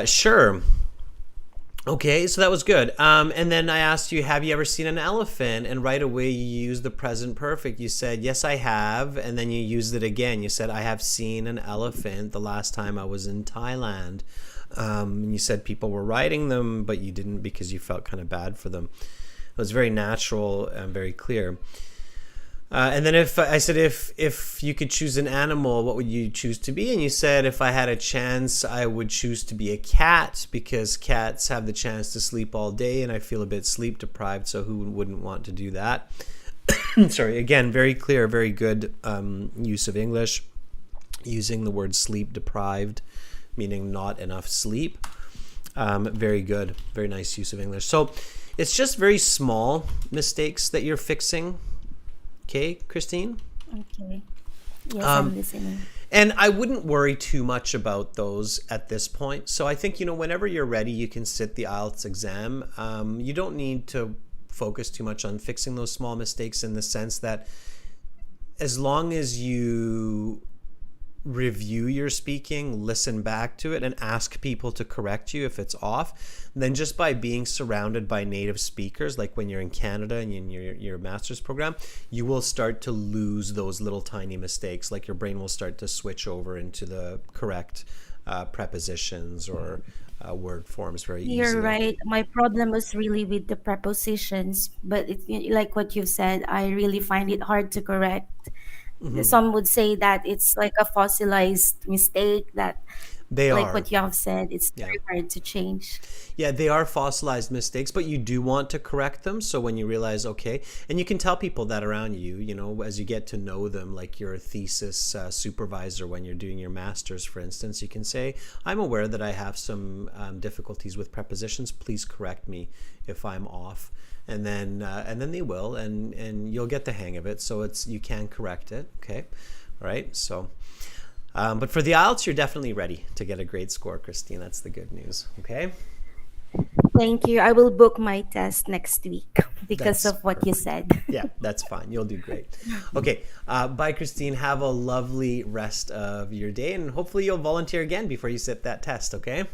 Sure. Okay, so that was good. And then I asked you, have you ever seen an elephant? And right away you used the present perfect. You said, yes, I have. And then you used it again. You said, I have seen an elephant the last time I was in Thailand. You said people were riding them, but you didn't because you felt kind of bad for them. It was very natural and very clear. And then I said, if you could choose an animal, what would you choose to be? And you said, if I had a chance, I would choose to be a cat because cats have the chance to sleep all day and I feel a bit sleep deprived. So who wouldn't want to do that? Sorry, again, very clear, very good use of English. using the word sleep deprived, meaning not enough sleep. Very good. Very nice use of English. So it's just very small mistakes that you're fixing. Okay, Christine? Okay. Yes, I'm listening. And I wouldn't worry too much about those at this point. So I think, whenever you're ready, you can sit the IELTS exam. You don't need to focus too much on fixing those small mistakes, in the sense that as long as you review your speaking, listen back to it, and ask people to correct you if it's off, then just by being surrounded by native speakers, like when you're in Canada and in your master's program, you will start to lose those little tiny mistakes. Like your brain will start to switch over into the correct prepositions or word forms very easily. You're right. My problem was really with the prepositions, but it's like what you've said, I really find it hard to correct. Some would say that it's like a fossilized mistake that, They like are. what you have said, it's Yeah. very hard to change. Yeah, they are fossilized mistakes, but you do want to correct them. So when you realize, okay, and you can tell people that around you, as you get to know them, like your thesis supervisor when you're doing your master's, for instance, you can say, I'm aware that I have some difficulties with prepositions. Please correct me if I'm off. And then they will, and you'll get the hang of it. So you can correct it. Okay. All right. So, but for the IELTS, you're definitely ready to get a great score, Christine. That's the good news. Okay. Thank you. I will book my test next week because That's of what you said. Yeah, that's fine. You'll do great. Okay. Bye, Christine. Have a lovely rest of your day, and hopefully you'll volunteer again before you sit that test. Okay.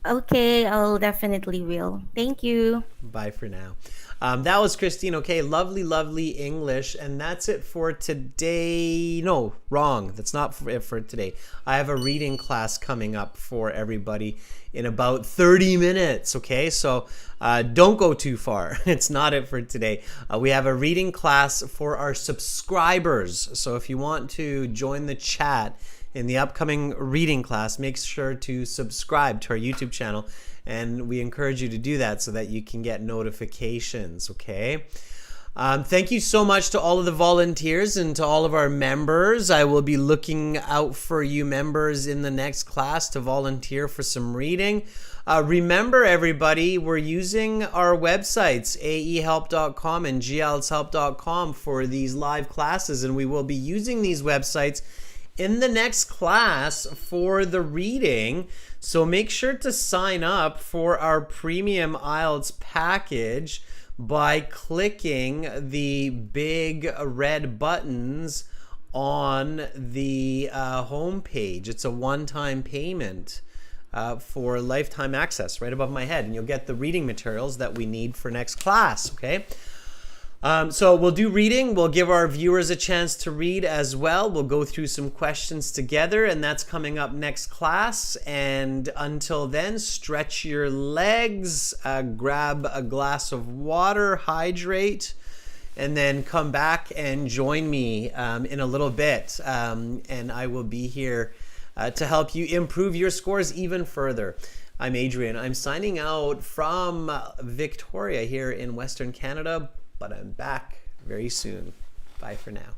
Okay, I'll definitely will. Thank you. Bye for now. That was Christine. Okay, lovely English. And that's it for today. No, wrong. That's not it for today. I have a reading class coming up for everybody in about 30 minutes. Okay, so don't go too far. It's not it for today. We have a reading class for our subscribers. So if you want to join the chat in the upcoming reading class, make sure to subscribe to our YouTube channel, and we encourage you to do that so that you can get notifications. Okay. Thank you so much to all of the volunteers and to all of our members. I will be looking out for you members in the next class to volunteer for some reading. Remember, everybody, we're using our websites, aehelp.com and glshelp.com, for these live classes, and we will be using these websites in the next class for the reading. So make sure to sign up for our premium IELTS package by clicking the big red buttons on the home page. It's a one-time payment for lifetime access right above my head, and you'll get the reading materials that we need for next class. Okay. So we'll do reading. We'll give our viewers a chance to read as well. We'll go through some questions together, and that's coming up next class. And until then, stretch your legs, grab a glass of water, hydrate, and then come back and join me in a little bit. And I will be here to help you improve your scores even further. I'm Adrian. I'm signing out from Victoria here in Western Canada, but I'm back very soon. Bye for now.